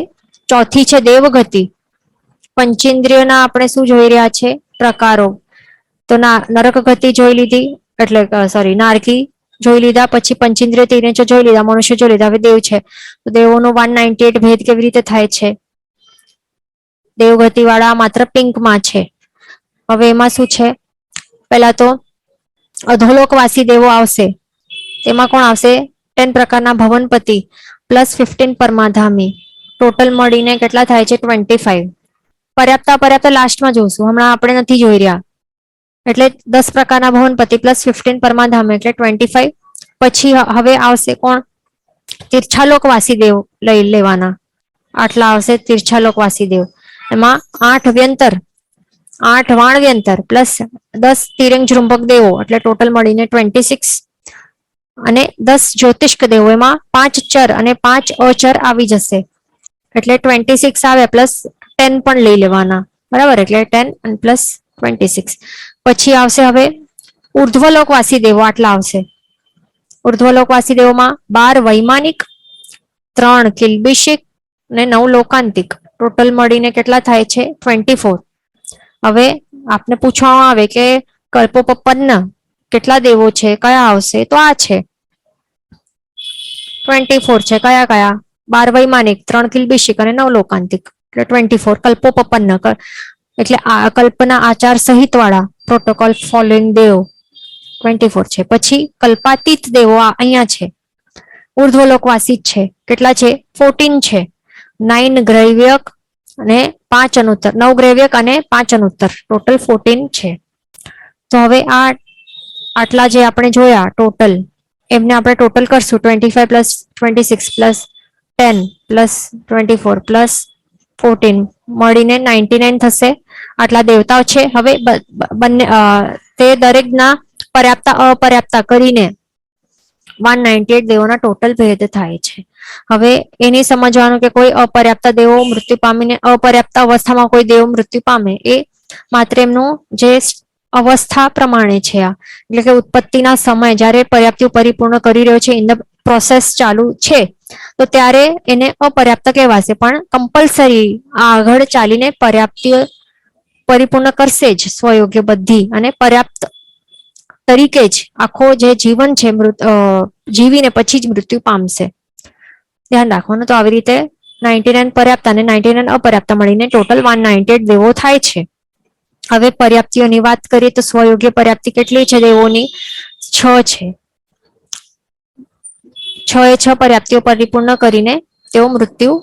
ચોથી છે દેવગતિ. પંચેન્દ્રિયોના આપણે શું જોઈ રહ્યા છે? પ્રકારો. તો નરક ગતિ જોઈ લીધી, એટલે સોરી નારકી જોઈ લીધા. પછી પંચેન્દ્રિય તિર્યજો જોઈ લીધા, મનુષ્ય જોઈ લીધા. હવે દેવ છે તો દેવોનો 198 ભેદ કેવી રીતે થાય છે? દેવગતિ વાળા માત્ર પિંકમાં છે. હવે એમાં શું છે? પહેલા તો અધોલોકવાસી દેવો આવશે. તેમાં કોણ આવશે? 10 પ્રકારના ભવનપતિ પ્લસ 15 પરમાધામી. ટોટલ મળીને કેટલા થાય છે? 25. પર્યાપ્ત લાસ્ટમાં જોશું, હમણાં આપણે નથી જોઈ રહ્યા. એટલે 10 પ્રકારના ભવનપતિ પ્લસ 15 પરમાધામી એટલે 25. પછી હવે આવશે કોણ? તીર્છાલોકવાસી દેવ લઈ લેવાના. આટલા આવશે તીર્છાલોકવાસી દેવ. એમાં 8 વ્યંતર 8 વાણ વ્યંતર પ્લસ 10 તિરંગ જૃંભક દેવો એટલે ટોટલ મળીને 26. અને 10 જ્યોતિષ્ક દેવો એમાં 5 ચર અને 5 અચર આવી જશે એટલે 26 આવે પ્લસ 10 પણ લઈ લેવાના. બરાબર. એટલે 10 અને પ્લસ 26. પછી આવશે હવે ઉર્ધ્વલોકવાસી દેવો. આટલા આવશે. ઉર્ધ્વલોકવાસી દેવોમાં 12 વૈમાનિક 3 કિલ્બિશિક ને 9 લોકાંતિક, ટોટલ મળીને કેટલા થાય છે? 24. હવે આપને પૂછવામાં આવે કે કલ્પોપપન્ન કેટલા દેવો છે, કયા આવશે? તો આ છે 24 છે. કયા કયા? 12 વૈમાનિક, 3 કિલ્બિશિક અને 9 લોકાંતિક, એટલે 24 કલ્પોપપન્ન, એટલે આ કલ્પના આચાર સહિત વાળા પ્રોટોકોલ ફોલોઈંગ દેવ 24 છે. પછી કલ્પાતીત દેવો અહીંયા છે, ઉર્ધ્વલોકવાસી છે, કેટલા છે? 14 છે. 9 ગ્રૈવ્યક અને 5 અનુત્તર, 9 ગ્રૈવ્યક અને 5 અનુત્તર, ટોટલ 14 છે. તો હવે આ આટલા જે આપણે જોયા ટોટલ, એમને આપણે ટોટલ કરશું 25 પ્લસ 26 પ્લસ 10 પ્લસ 24 પ્લસ 14 મળીને 99 થશે. આટલા દેવતાઓ છે. હવે બંને તે દરેકના પર્યાપ્તા અપર્યાપ્તા કરીને 198 દેવોના ટોટલ ભેદ થાય છે. હવે એની સમજવાનું કે કોઈ અપર્યાપ્ત દેવો મૃત્યુ પામીને, અપર્યાપ્ત અવસ્થામાં કોઈ દેવો મૃત્યુ પામે એ માત્ર એમનું જે અવસ્થા પ્રમાણે છે. આ એટલે કે ઉત્પત્તિના સમય જ્યારે પર્યાપ્તિ પરિપૂર્ણ કરી રહ્યો છે, ઇન ધ પ્રોસેસ ચાલુ છે, તો ત્યારે એને અપર્યાપ્ત કહેવાશે. પણ કમ્પલસરી આગળ ચાલીને પર્યાપ્તિ પરિપૂર્ણ કરશે જ સ્વયોગ્ય બધી, અને પર્યાપ્ત તરીકે જ આખો જે જીવન છે જીવીને પછી જ મૃત્યુ પામશે. ધ્યાન રાખવાનું. તો આવી રીતે 99 પર્યાપ્ત અને 99 અપર્યાપ્ત મળીને ટોટલ 198 દેવો થાય છે. હવે પર્યાપ્તિઓની વાત કરીએ તો સ્વયોગ્ય પર્યાપ્તિ કેટલી છે દેવોની? 6 છે. 6 પર્યાપ્તિઓ પરિપૂર્ણ કરીને તેઓ મૃત્યુ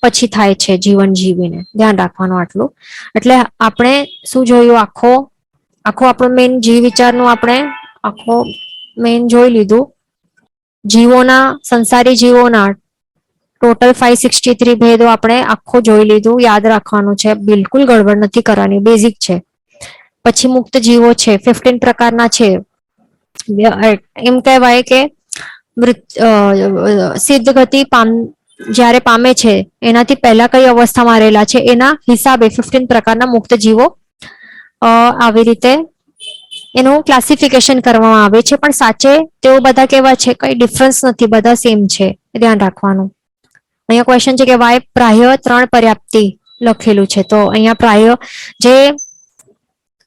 પછી થાય છે જીવન જીવીને. ધ્યાન રાખવાનું આટલું. એટલે આપણે શું જોયું? આખો આપણો મેઇન જીવ વિચારનું આપણે આખો મેઇન જોઈ લીધું. જીવોના, સંસારી જીવોના ટોટલ 563 ભેદો આપણે આખો જોઈ લીધું. યાદ રાખવાનું છે, બિલકુલ ગડબડ નથી કરવાની, બેઝિક છે. પછી મુક્ત જીવો છે, 15 પ્રકારના છે. એમ કહેવાય કે સિદ્ધ ગતિ જ્યારે પામે છે એનાથી પહેલા કઈ અવસ્થામાં રહેલા છે એના હિસાબે 15 પ્રકારના મુક્ત જીવો આવી રીતે એનું ક્લાસિફિકેશન કરવામાં આવે છે. પણ સાચે તેઓ બધા કેવા છે? કઈ ડિફરન્સ નથી, બધા સેમ છે. ધ્યાન રાખવાનું. અહીંયા ક્વેશ્ચન છે કે વાય પ્રાય 3 પર્યાપ્તિ લખેલું છે. તો અહીંયા પ્રાય જે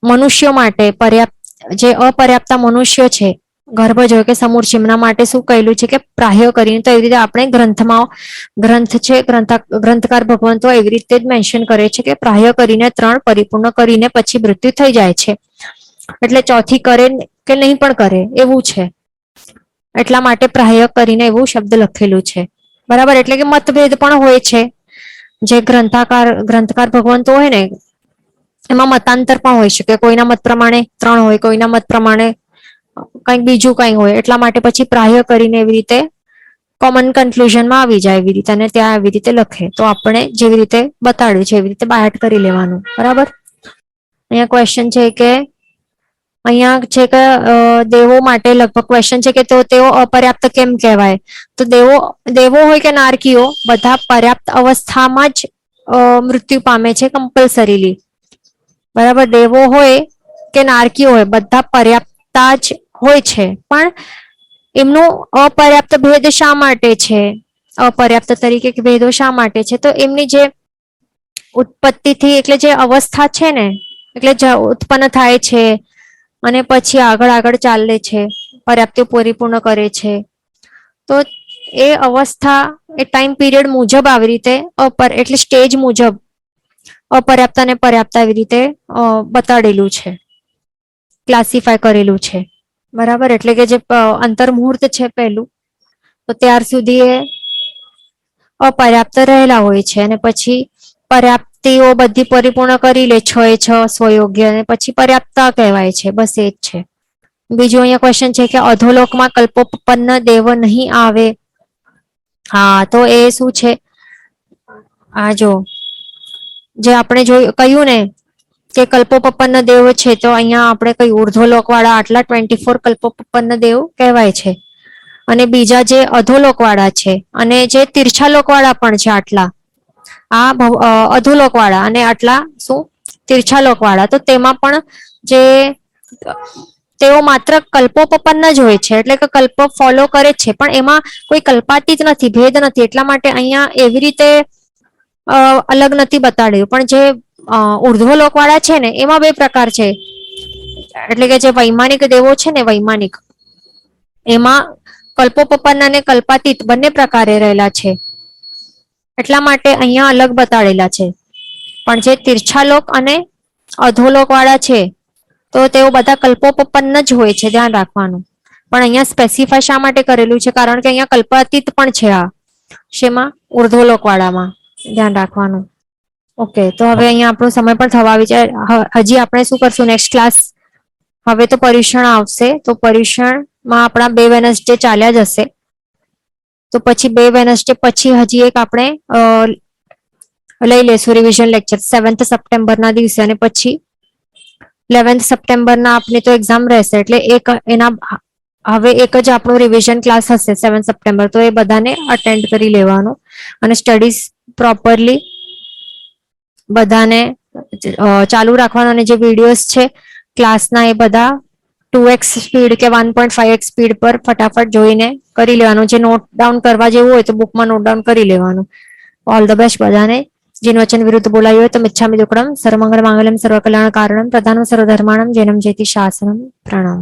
મનુષ્યો માટે પર્યાપ્ત, જે અપર્યાપ્ત મનુષ્યો છે, ગર્ભજ હોય કે સમૂર્છ, એમના માટે શું કહેલું છે કે પ્રાહ્ય કરીને. તો એવી રીતે આપણે ગ્રંથમાં, ગ્રંથ છે, ગ્રંથકાર ભગવંતો એવી રીતે જ મેન્શન કરે છે કે પ્રાહ્ય કરીને 3 પરિપૂર્ણ કરીને પછી મૃત્યુ થઈ જાય છે. એટલે ચોથી કરે કે નહીં પણ કરે એવું છે, એટલા માટે પ્રાહ્ય કરીને એવું શબ્દ લખેલું છે. બરાબર. એટલે કે મતભેદ પણ હોય છે. જે ગ્રંથકાર ભગવંતો હોય ને એમાં મતાંતર પણ હોય શકે. કોઈના મત પ્રમાણે 3 હોય, કોઈના મત પ્રમાણે કંઈક બીજું કંઈ હોય. એટલા માટે પછી પ્રાહ્ય કરીને એવી રીતે કોમન કન્ક્લુઝનમાં આવી જાય એવી રીતે, અને ત્યાં એવી રીતે લખે. તો આપણે જેવી રીતે બતાડ્યું છે એવી રીતે બાયટ કરી લેવાનું. બરાબર. અહીંયા ક્વેશ્ચન છે કે અહીંયા છે કે દેવો માટે લગભગ ક્વેશ્ચન છે કે તેઓ અપર્યાપ્ત કેમ કહેવાય? તો દેવો હોય કે નારકીઓ બધા પર્યાપ્ત અવસ્થામાં જ મૃત્યુ પામે છે કમ્પલસરીલી. બરાબર. દેવો હોય કે નારકીઓ હોય બધા પર્યાપ્તા જ હોય છે. પણ એમનું અપર્યાપ્ત ભેદ શા માટે છે? અપર્યાપ્ત તરીકે ભેદો શા માટે છે? તો એમની જે ઉત્પત્તિથી, એટલે જે અવસ્થા છે ને, એટલે ઉત્પન્ન થાય છે અને પછી આગળ ચાલે છે, પર્યાપ્તિ પરિપૂર્ણ કરે છે. તો એ અવસ્થા એ ટાઈમ પીરિયડ મુજબ આવી રીતે એટલે સ્ટેજ મુજબ અપર્યાપ્ત અને પર્યાપ્ત એવી રીતે બતાડેલું છે, ક્લાસિફાય કરેલું છે. બરાબર. એટલે કે જે અંતર્મુહૂર્ત છે પહેલું, તો ત્યાર સુધી એ અપર્યાપ્ત રહેલા હોય છે અને પછી પર્યાપ્તિઓ બધી પરિપૂર્ણ કરી લે 6 સ્વયોગ્ય, અને પછી પર્યાપ્તા કહેવાય છે. બસ એ જ છે. બીજું અહીંયા ક્વેશ્ચન છે કે અધોલોકમાં કલ્પોપન્ન દેવ નહીં આવે. હા, તો એ શું છે? આ જો જે આપણે કહ્યું ને કે કલ્પોપન્ન દેવ છે, તો અહીંયા આપણે કઈ ઉર્ધ્વલોક વાળા આટલા 24 કલ્પોપન્ન દેવ કહેવાય છે. અને બીજા જે અધોલોક વાળા છે અને જે તીર્છાલોક વાળા પણ છે આટલા, આ અધોલોક વાળા અને આટલા શું તીર્છાલોક વાળા. તો તેમાં પણ જે તેઓ માત્ર કલ્પોપપન્ન જ હોય છે, એટલે કે કલ્પ ફોલો કરે જ છે, પણ એમાં કોઈ કલ્પાતીત નથી, ભેદ નથી. એટલા માટે અહીંયા એવી રીતે અલગ નથી બતાડ્યું. પણ જે ઉર્ધ્વલોક વાળા છે ને એમાં બે પ્રકાર છે, એટલે કે જે વૈમાનિક દેવો છે ને, વૈમાનિક, એમાં કલ્પોપપન્ન અને કલ્પાતીત બંને પ્રકારે રહેલા છે, એટલા માટે અહીંયા અલગ બતાડેલા છે. પણ જે તીર્છાલોક અને અધોલોક વાળા છે તો તેઓ બધા કલ્પોપપન્ન જ હોય છે, ધ્યાન રાખવાનું. પણ અહીંયા સ્પેસિફાય શા માટે કરેલું છે? કારણ કે અહીંયા કલ્પાતીત પણ છે. આ શેમાં? ઉર્ધ્વલોક વાળામાં, ધ્યાન રાખવાનું. ઓકે, તો હવે અહીંયા આપણો સમય પણ થવા આવી છે. હજી આપણે શું કરશું નેક્સ્ટ ક્લાસ? હવે તો પરીક્ષણ આવશે, તો પરીક્ષણમાં આપણા 2 વેનસડે ચાલ્યા જ હશે. તો પછી 2 વેનસડે પછી હજી એક આપણે લઈ લેશું રિવિઝન લેક્ચર 7th સપ્ટેમ્બરના દિવસે, અને પછી 11th સપ્ટેમ્બરના આપની તો એક્ઝામ રહેશે, એટલે એક એના હવે એક જ આપણો રિવિઝન ક્લાસ હશે 7 સપ્ટેમ્બર. તો એ બધાને અટેન્ડ કરી લેવાનું અને સ્ટડીઝ પ્રોપરલી બધાને ચાલુ રાખવાનું. અને જે વિડીયોઝ છે ક્લાસના એ બધા 2x સ્પીડ કે 1.5x સ્પીડ પર ફટાફટ જોઈને કરી લેવાનું. જે નોટ ડાઉન કરવા જેવું હોય તો બુકમાં નોટ ડાઉન કરી લેવાનું. ઓલ ધ બેસ્ટ બધાને. જીન વચન વિરુદ્ધ બોલાયું હોય તો મિચ્છામિ દુક્કડમ. સર્વમંગલ માંગલ્યમ સર્વકલ્યાણ કારણમ પ્રધાનમ સર્વધર્માણમ જૈનમ જયતિ શાસનમ. પ્રણામ.